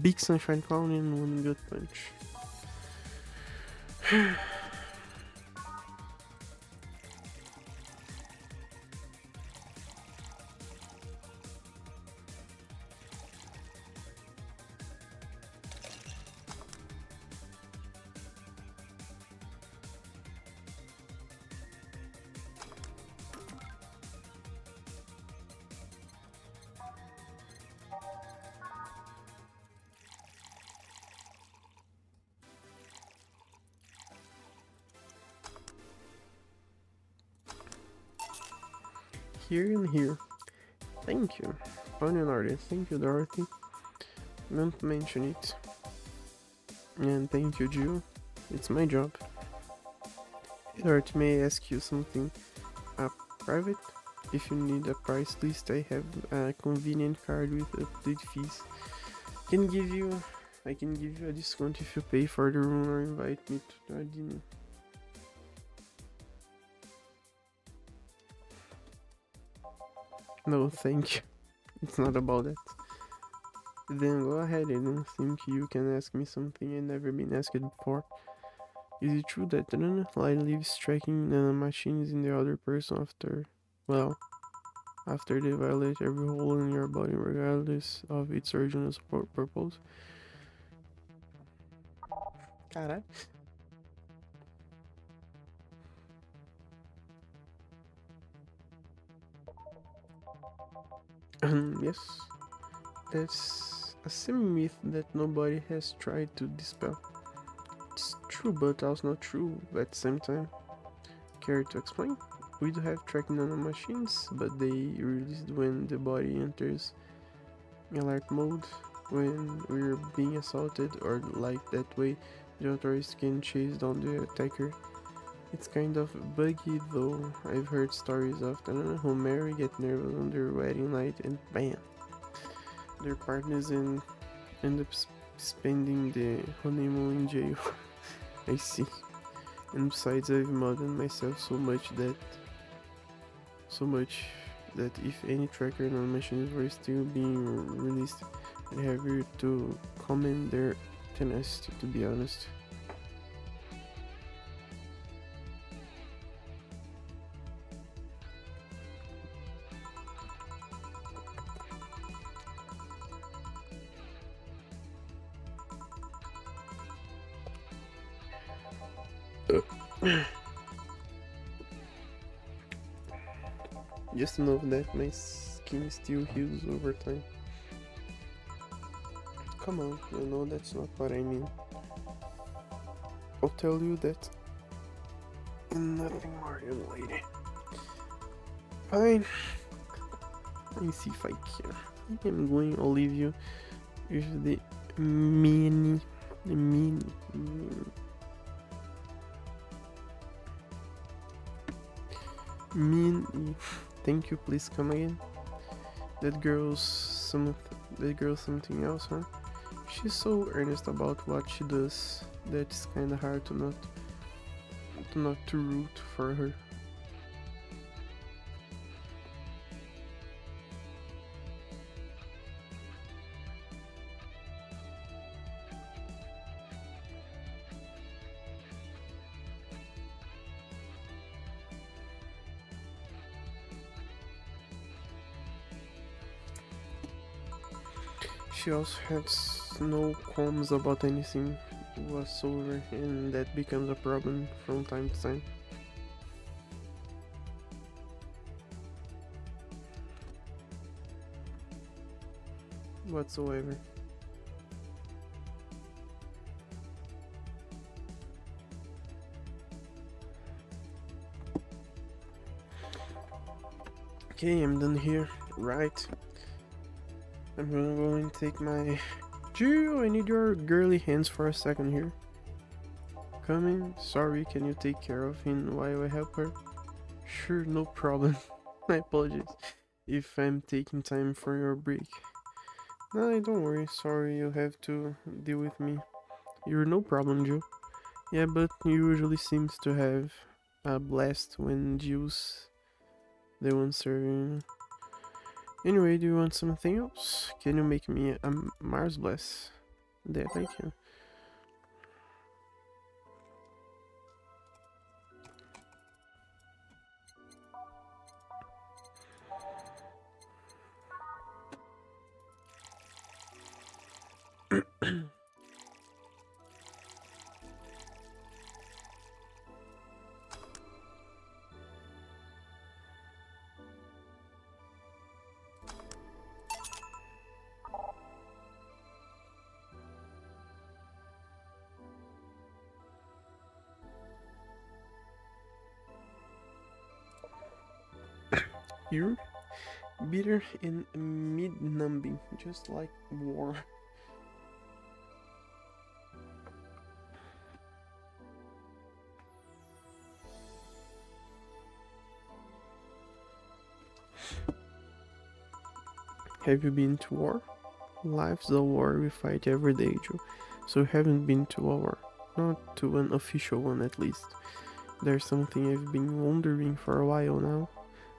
Big sunshine cloud and one gut punch. Here and here. Thank you. Onion artist. Thank you, Dorothy. Don't mention it. And thank you, Jill. It's my job. Dorothy, may I ask you something? Private? If you need a price list, I have a convenient card with update fees. I can give you a discount if you pay for the room or invite me to a dinner. No, thank you. It's not about that. Then go ahead. I don't think you can ask me something I've never been asked before. Is it true that I live striking nanomachines in the other person after they violate every hole in your body regardless of its original purpose? Caralho. Yes, that's a semi-myth that nobody has tried to dispel. It's true, but also not true at the same time. Care to explain? We do have tracking nanomachines, but they released when the body enters alert mode, when we're being assaulted, or like that way the authorities can chase down the attacker. It's kind of buggy though. I've heard stories of who marry, get nervous on their wedding night, and bam, their partners end up spending the honeymoon in jail. I see. And besides, I've modded myself so much that if any tracker non-machines were still being released, I'd have you to commend their tenacity, to be honest. Just know that my skin still heals over time. Come on, you know that's not what I mean. I'll tell you that and nothing more, young lady. Fine. Let me see if I can. I'm going to leave you with the mini. Thank you, please come again. That girl's something else, huh? She's so earnest about what she does that it's kinda hard to not to root for her. She also has no qualms about anything whatsoever, and that becomes a problem from time to time. Whatsoever. Okay, I'm done here. Right. I'm gonna go and take my... Jill, I need your girly hands for a second here. Coming. Sorry, can you take care of him while I help her? Sure, no problem. I apologize if I'm taking time for your break. No, don't worry. Sorry you have to deal with me. You're no problem, Jill. Yeah, but you usually seems to have a blast when Jill's the one serving. Anyway, do you want something else? Can you make me a Mars blast? That I can. You're bitter and mid-numbing, just like war. Have you been to war? Life's a war we fight every day, Joe. So you haven't been to a war. Not to an official one, at least. There's something I've been wondering for a while now.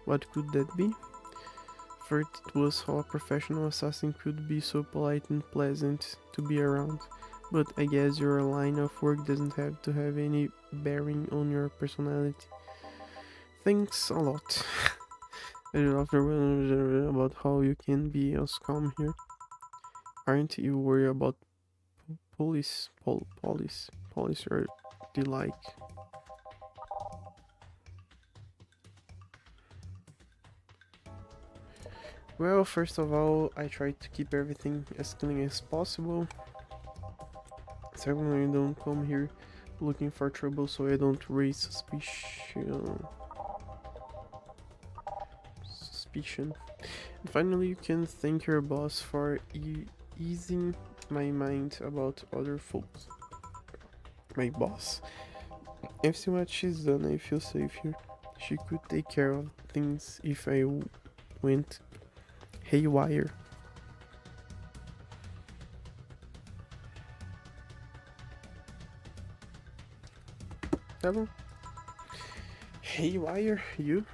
What could that be? First, it was how a professional assassin could be so polite and pleasant to be around. But I guess your line of work doesn't have to have any bearing on your personality. Thanks a lot. I often wonder about how you can be as calm here. Aren't you worried about police or the like? Well, first of all, I try to keep everything as clean as possible. Secondly, I don't come here looking for trouble, so I don't raise suspicion. And finally, you can thank your boss for easing my mind about other folks. My boss? I've seen what she's done, I feel safe here. She could take care of things if I went haywire. Ever? Haywire? You?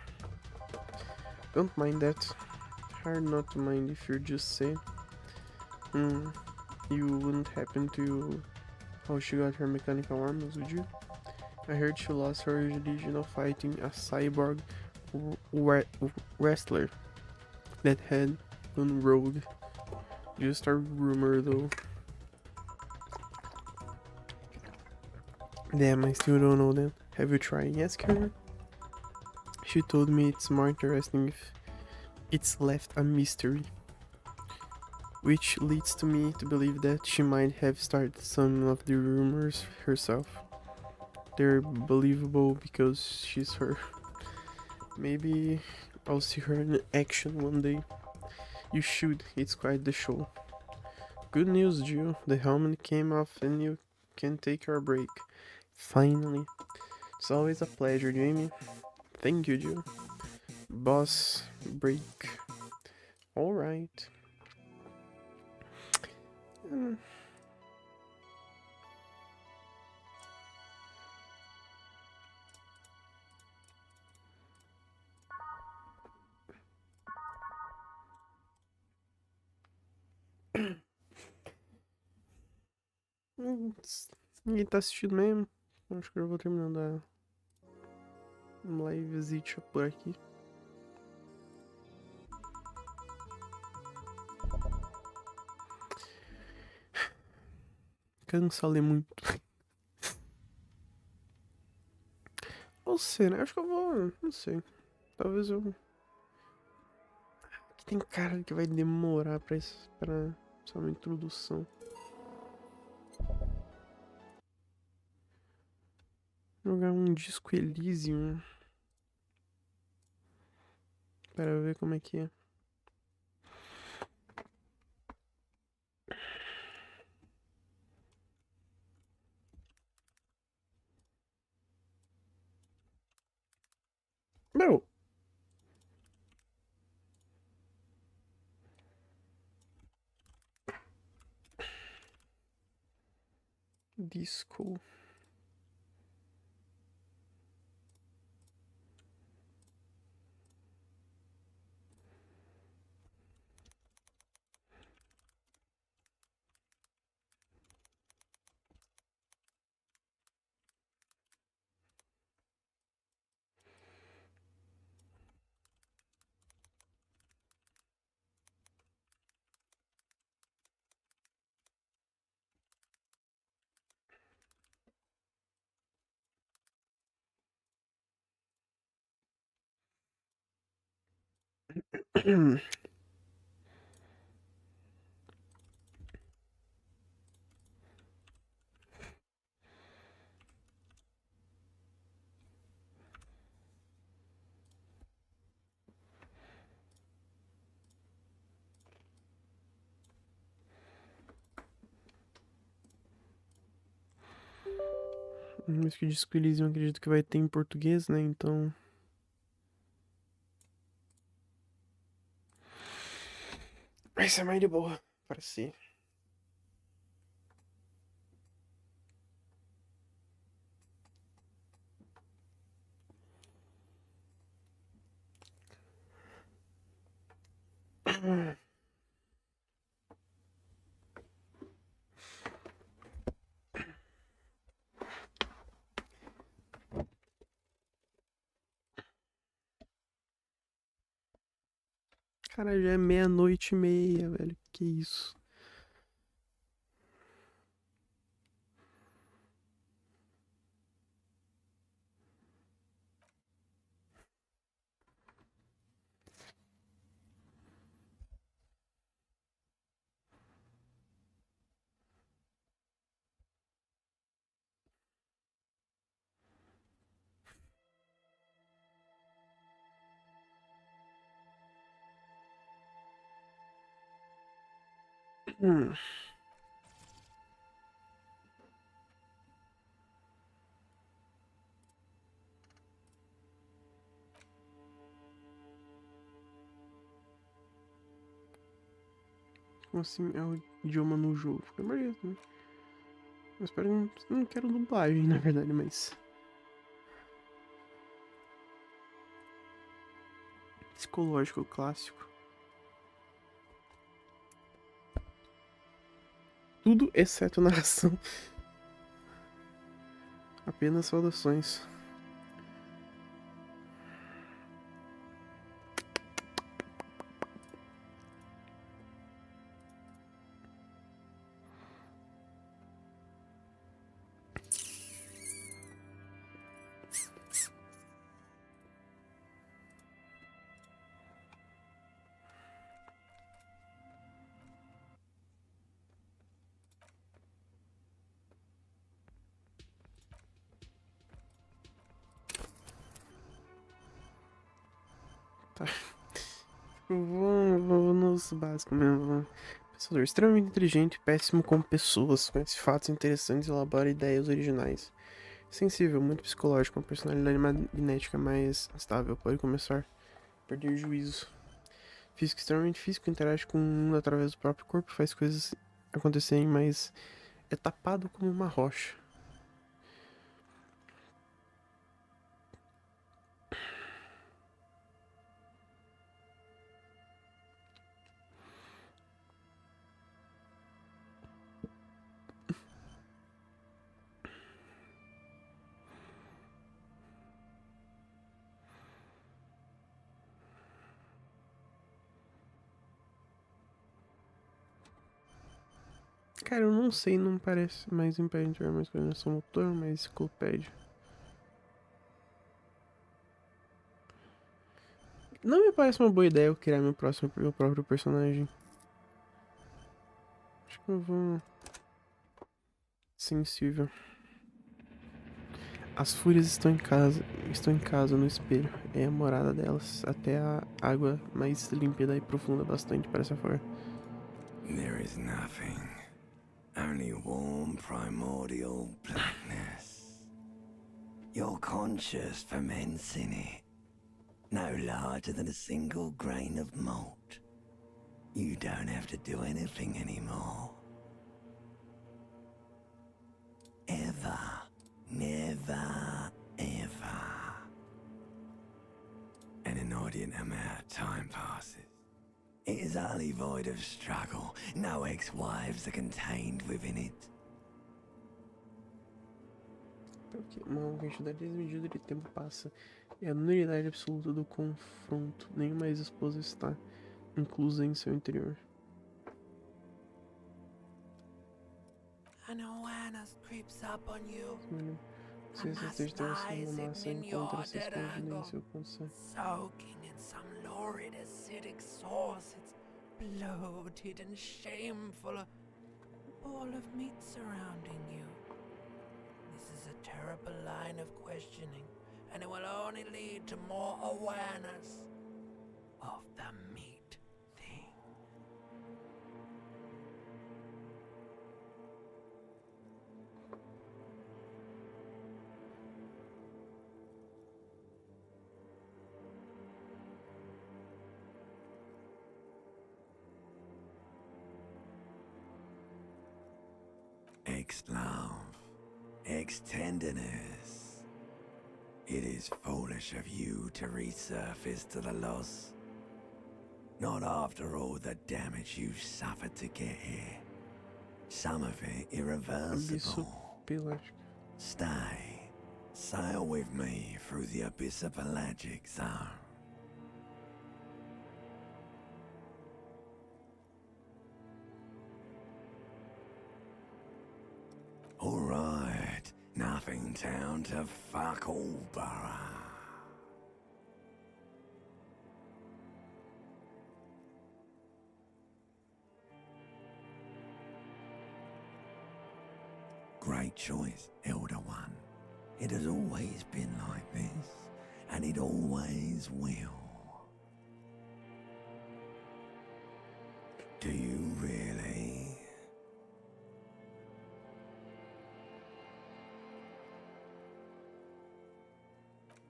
Don't mind that. Hard not to mind if you just say. You wouldn't happen to how she got her mechanical arms, would you? I heard she lost her illusion of fighting a cyborg wrestler that had gone rogue. Just a rumor though. Damn, I still don't know that. Have you tried? Yes, Karen. She told me it's more interesting if it's left a mystery. Which leads to me to believe that she might have started some of the rumors herself. They're believable because she's her. Maybe I'll see her in action one day. You should, it's quite the show. Good news, Jill. The helmet came off and you can take your break. Finally. It's always a pleasure, Jamie. Thank you, Jill. Boss break. Alright. Hmm, Ninguém tá assistindo mesmo. Acho que eu vou terminando a livezita por aqui. Cansa ler muito. Ou sei, né? Acho que eu vou. Não sei. Talvez eu. Aqui tem cara que vai demorar pra esperar só uma introdução. Jogar um disco Elysium. Para ver como é que é. Meu! Disco. Mas que disco Elysium eu acredito que vai ter em português, né? Então. Vai ser mais de boa. Para si. Cara, já é 00:30, velho. Que isso? Hum. Como assim é o idioma no jogo? Fica bonito, né? Eu espero que não quero dublagem, na verdade, mas. Psicológico clássico. Tudo exceto narração. Apenas saudações. Tá. Eu vou nos básicos mesmo. Pensador extremamente inteligente, péssimo como pessoas, conhece fatos interessantes e elabora ideias originais. Sensível, muito psicológico, uma personalidade magnética mais estável, pode começar a perder juízo. Físico, extremamente físico, interage com o mundo através do próprio corpo, faz coisas acontecerem, mas é tapado como uma rocha. Cara, eu não sei, não parece mais impede, mais coordenação motor, mais enciclopédia. Não me parece uma boa ideia eu criar meu próprio personagem. Acho que eu vou. Sensível. As fúrias estão em casa no espelho. É a morada delas. Até a água mais límpida e profunda bastante para essa flor. There is nothing. Only warm primordial blackness. Your conscious ferments in it. No larger than a single grain of malt. You don't have to do anything anymore. Ever. Never, ever. An inordinate amount of time passes. It is utterly void of struggle. No ex-wives are contained within it. Porque uma quantidade desmedida de tempo passa. E a nulidade absoluta do confronto. Nenhuma ex-esposa está inclusa em seu interior. An awareness creeps up on you. Se essa sugestão uma massa encontra-se escondida em seu coração. Soaking in some lurid acidic sauce. It's bloated and shameful. A ball of meat surrounding you. This is a terrible line of questioning, and it will only lead to more awareness of the meat thing. Ex-love, ex-tenderness. It is foolish of you to resurface to the loss. Not after all the damage you've suffered to get here. Some of it irreversible. Stay. Sail with me through the abyss of pelagic zone. Alright, nothing town to fuck all borough. Great choice, Elder One. It has always been like this, and it always will. Do you really?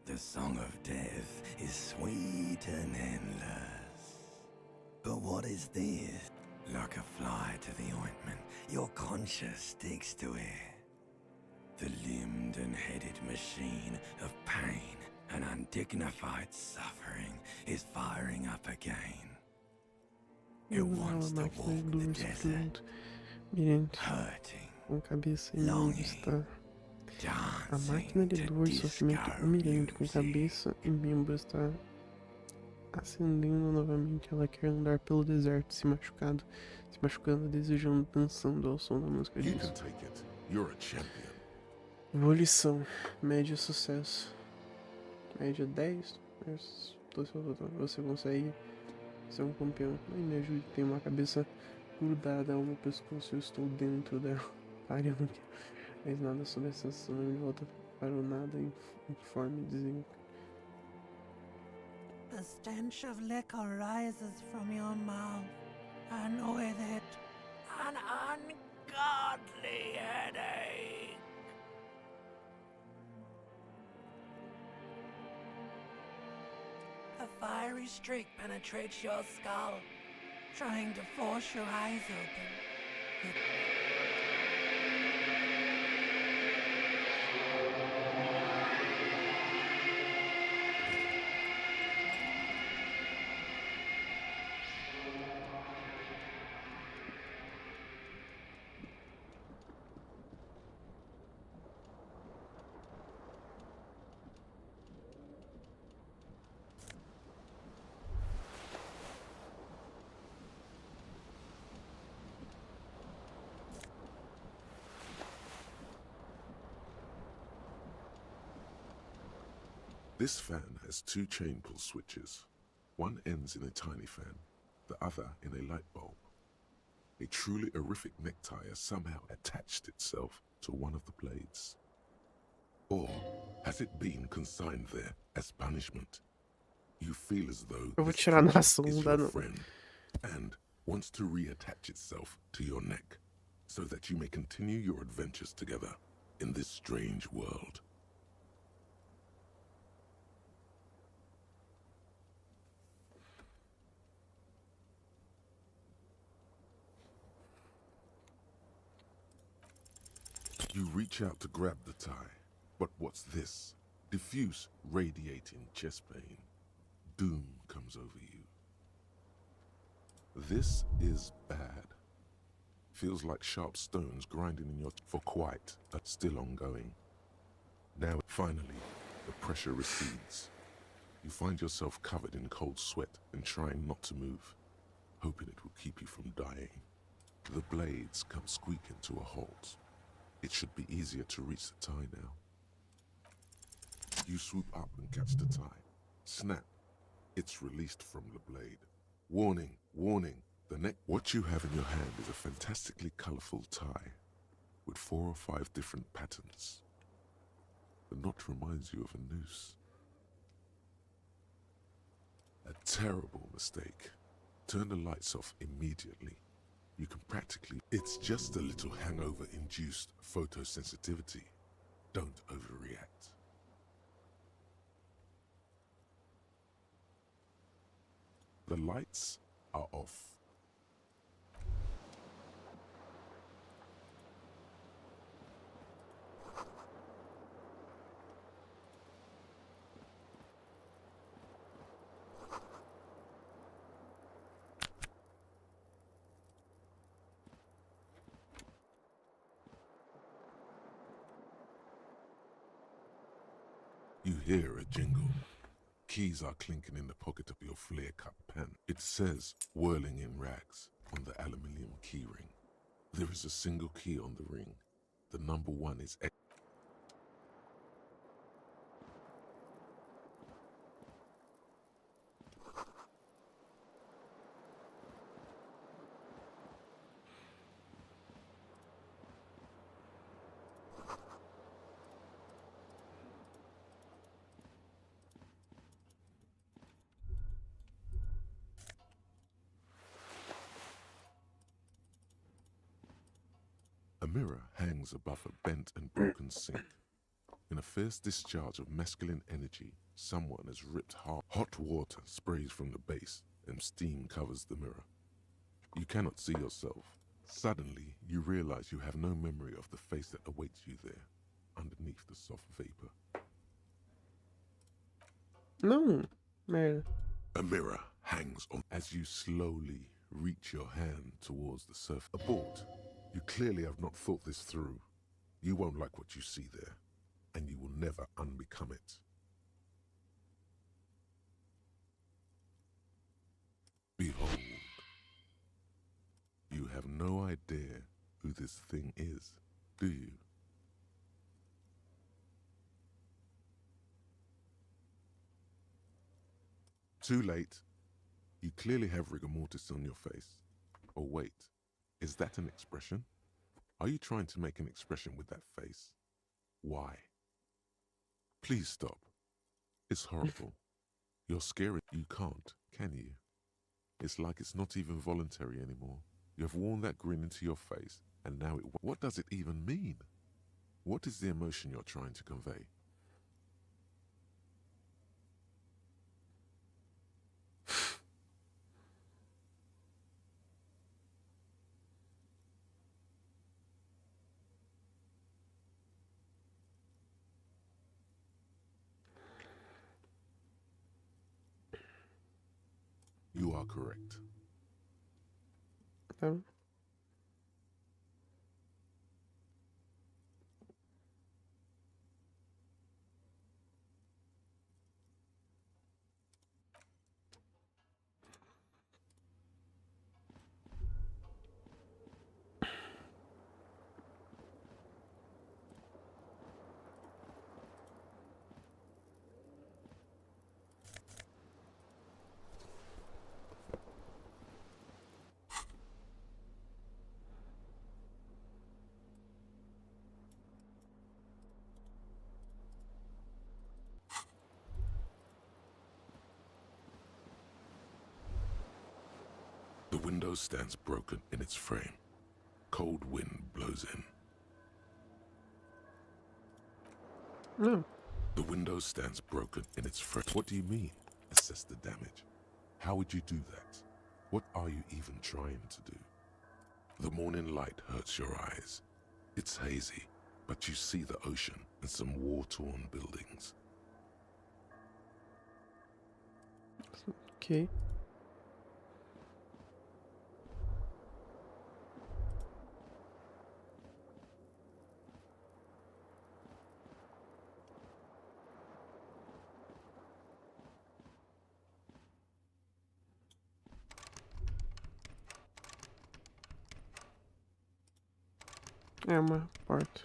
The song of death is sweet and endless. But what is this? Like a fly to the ointment, your conscience sticks to it. The limbed and headed machine of pain and undignified suffering is firing up again. It wants to walk the desert, hurting, Com cabeça e longing, a máquina de dor e sofrimento humilhante com cabeça e membros está acendendo novamente. Ela quer andar pelo deserto, se machucando, desejando, dançando ao som da música disso. Evolução, média sucesso. Média 10. Você consegue ser um campeão. Ai, me ajude, tem uma cabeça grudada ao meu pescoço, eu estou dentro dela. Pare, eu não quero mais nada sobre essa ação. Ele volta para o nada informe, dizendo: The stench of liquor rises from your mouth, and with it, an ungodly headache. A fiery streak penetrates your skull, trying to force your eyes open. This fan has two chain pull switches. One ends in a tiny fan, the other in a light bulb. A truly horrific necktie has somehow attached itself to one of the blades. Or has it been consigned there as punishment? You feel as though Eu vou this tirar na creature ação, is não dá your não. friend and wants to reattach itself to your neck so that you may continue your adventures together in this strange world. You reach out to grab the tie, but what's this? Diffuse, radiating chest pain. Doom comes over you. This is bad. Feels like sharp stones grinding in your for quite, but still ongoing. Now, finally, the pressure recedes. You find yourself covered in cold sweat and trying not to move, hoping it will keep you from dying. The blades come squeaking to a halt. It should be easier to reach the tie now. You swoop up and catch the tie. Snap. It's released from the blade. Warning, warning. The neck. What you have in your hand is a fantastically colorful tie with 4 or 5 different patterns. The knot reminds you of a noose. A terrible mistake. Turn the lights off immediately. You can practically... It's just a little hangover-induced photosensitivity. Don't overreact. The lights are off. You hear a jingle. Keys are clinking in the pocket of your flare-cut pen. It says, whirling in rags, on the aluminium key ring. There is a single key on the ring. The number 1 is X. A mirror hangs above a bent and broken sink. In a fierce discharge of masculine energy, someone has ripped hot water sprays from the base and steam covers the mirror. You cannot see yourself. Suddenly, you realize you have no memory of the face that awaits you there, underneath the soft vapor. Não, merda. A mirror hangs on as you slowly reach your hand towards the surface. Abort. You clearly have not thought this through. You won't like what you see there, and you will never unbecome it. Behold. You have no idea who this thing is, do you? Too late. You clearly have rigor mortis on your face. Oh wait, is that an expression? Are you trying to make an expression with that face? Why? Please stop. It's horrible. You're scaring. You can't, can you? It's like it's not even voluntary anymore. You have worn that grin into your face, and now it. What does it even mean? What is the emotion you're trying to convey? You are correct. Um, The window stands broken in its frame. Cold wind blows in. no. The window stands broken in its frame. What do you mean? Assess the damage. How would you do that? What are you even trying to do? The morning light hurts your eyes. It's hazy, but you see the ocean and some war-torn buildings. Okay. É uma porta.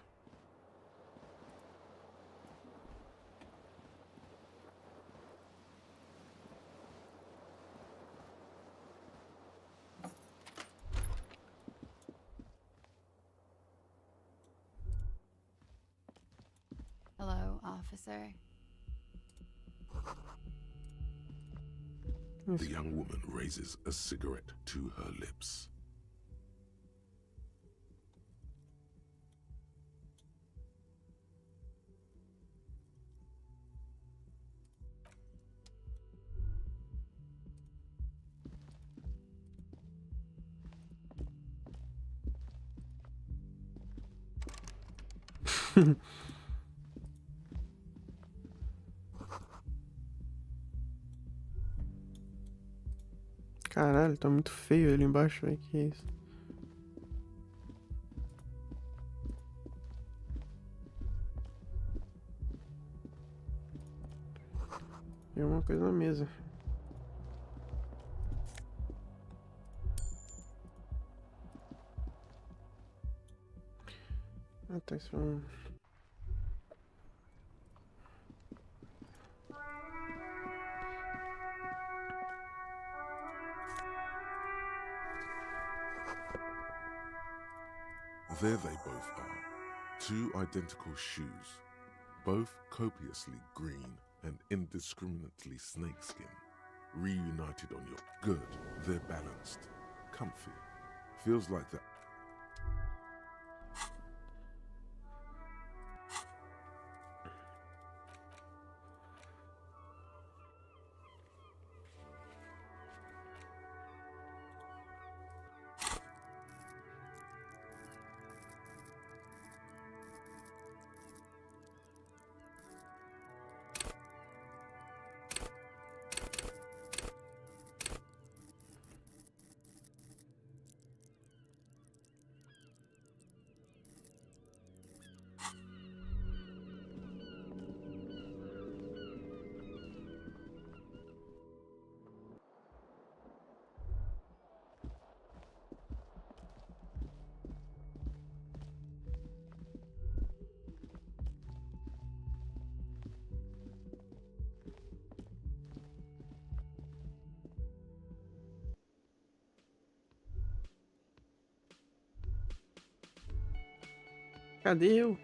Hello, officer. The young woman raises a cigarette to her lips. Caralho, tá muito feio ali embaixo, velho. Que isso? Tem alguma coisa na mesa. Ah, tá esperando. There they both are. Two identical shoes. Both copiously green and indiscriminately snakeskin. Reunited on your... Good. They're balanced. Comfy. Feels like that. Cadê eu?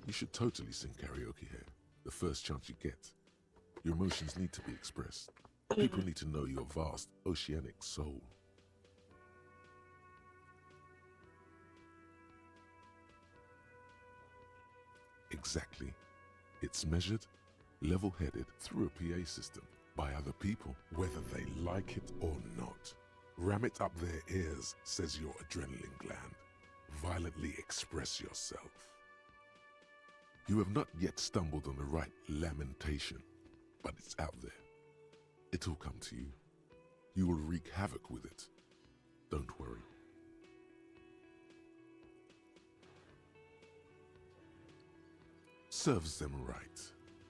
You should totally sing karaoke here, the first chance you get. Your emotions need to be expressed. People need to know your vast, oceanic soul. Exactly. It's measured, level-headed through a PA system by other people, whether they like it or not. Ram it up their ears, says your adrenaline gland. Violently express yourself. You have not yet stumbled on the right lamentation, but it's out there. It'll come to you. You will wreak havoc with it. Don't worry. Serves them right.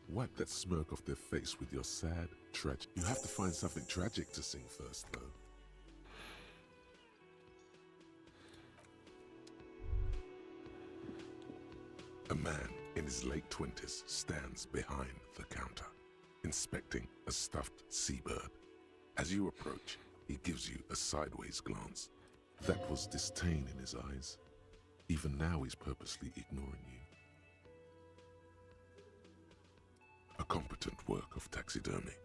Wipe that smirk off their face with your sad, tragic. You have to find something tragic to sing first, though. A man in his late 20s stands behind the counter, inspecting a stuffed seabird. As you approach, he gives you a sideways glance. That was disdain in his eyes. Even now he's purposely ignoring you. A competent work of taxidermy.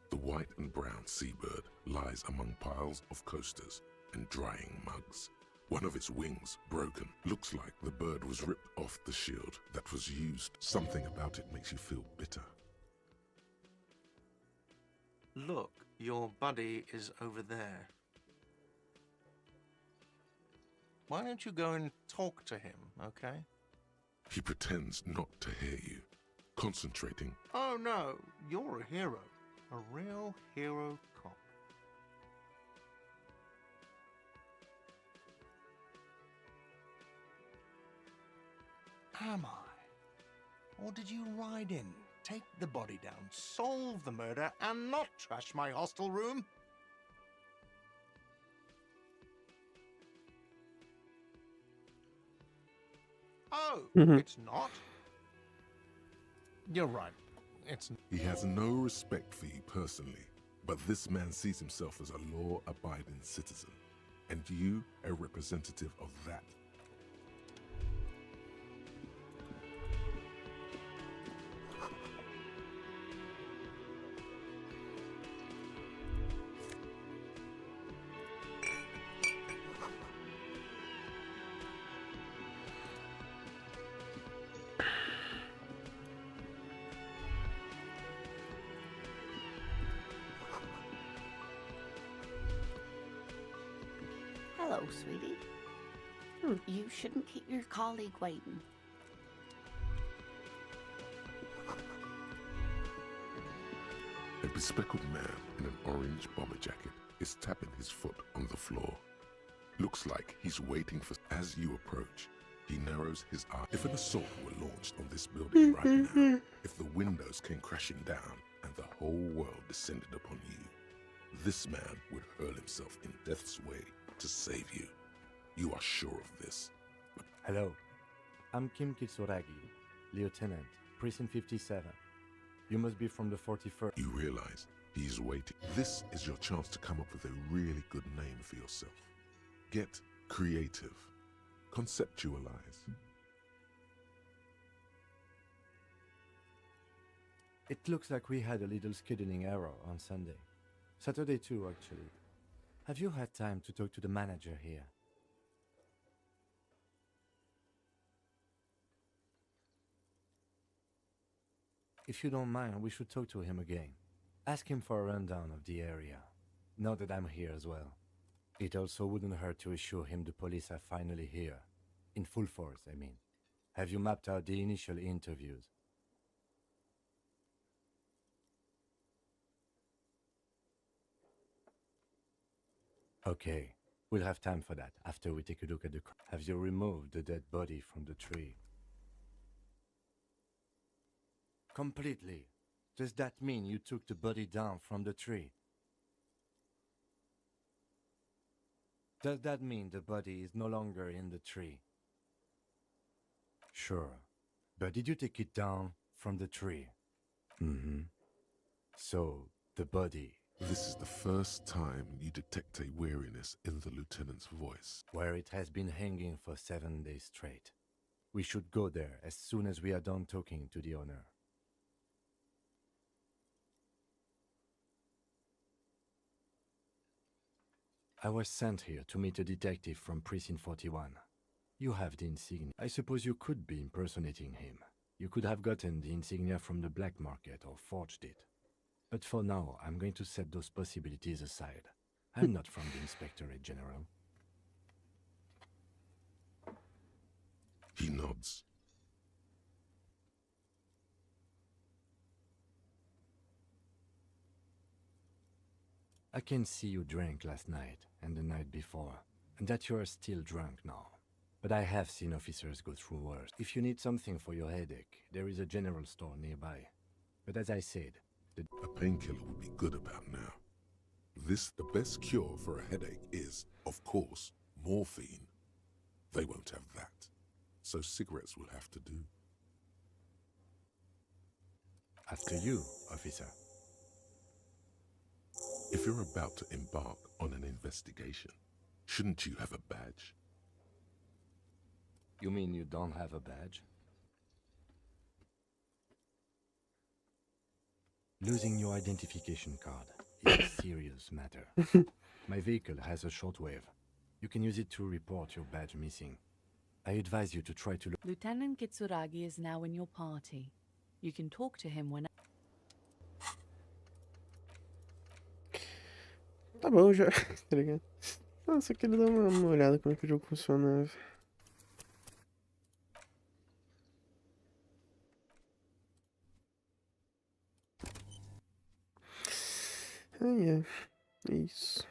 The white and brown seabird lies among piles of coasters and drying mugs. One of its wings, broken, looks like the bird was ripped off the shield that was used. Something about it makes you feel bitter. Look, your buddy is over there. Why don't you go and talk to him, okay? He pretends not to hear you, concentrating. Oh no, you're a hero. A real hero cop. Am I? Or did you ride in, take the body down, solve the murder, and not trash my hostel room? Oh, it's not? You're right. It's... He has no respect for you personally, but this man sees himself as a law-abiding citizen, and you a representative of that. Hello, sweetie. You shouldn't keep your colleague waiting. A bespectacled man in an orange bomber jacket is tapping his foot on the floor. Looks like he's waiting for... As you approach, he narrows his eye. If an assault were launched on this building right now, if the windows came crashing down and the whole world descended upon you, this man would hurl himself in death's way to save you. You are sure of this. Hello, I'm Kim Kitsuragi, Lieutenant, Precinct 57. You must be from the 41st. You realize he's waiting. This is your chance to come up with a really good name for yourself. Get creative. Conceptualize. It looks like we had a little scheduling error on Sunday. Saturday too, actually. Have you had time to talk to the manager here? If you don't mind, we should talk to him again. Ask him for a rundown of the area, now that I'm here as well. It also wouldn't hurt to assure him the police are finally here. In full force, I mean. Have you mapped out the initial interviews? Okay, we'll have time for that after we take a look at the... Have you removed the dead body from the tree? Completely. Does that mean you took the body down from the tree? Does that mean the body is no longer in the tree? Sure. But did you take it down from the tree? Mm-hmm. So, the body... This is the first time you detect a weariness in the lieutenant's voice. Where it has been hanging for 7 days straight. We should go there as soon as we are done talking to the owner. I was sent here to meet a detective from Precinct 41. You have the insignia. I suppose you could be impersonating him. You could have gotten the insignia from the black market or forged it. But for now, I'm going to set those possibilities aside. I'm not from the Inspectorate General. He nods. I can see you drank last night and the night before, and that you are still drunk now. But I have seen officers go through worse. If you need something for your headache, there is a general store nearby. But as I said, A painkiller would be good about now. The best cure for a headache is, of course, morphine. They won't have that. So cigarettes will have to do. After you, officer. If you're about to embark on an investigation, shouldn't you have a badge? You mean you don't have a badge? Losing your identification card is a serious matter. My vehicle has a shortwave. You can use it to report your badge missing. I advise you to try to look. Lieutenant Kitsuragi is now in your party. You can talk to him when... Tá bom já, tá ligado? Nossa, eu queria dar uma olhada como é que o jogo funcionava. É isso.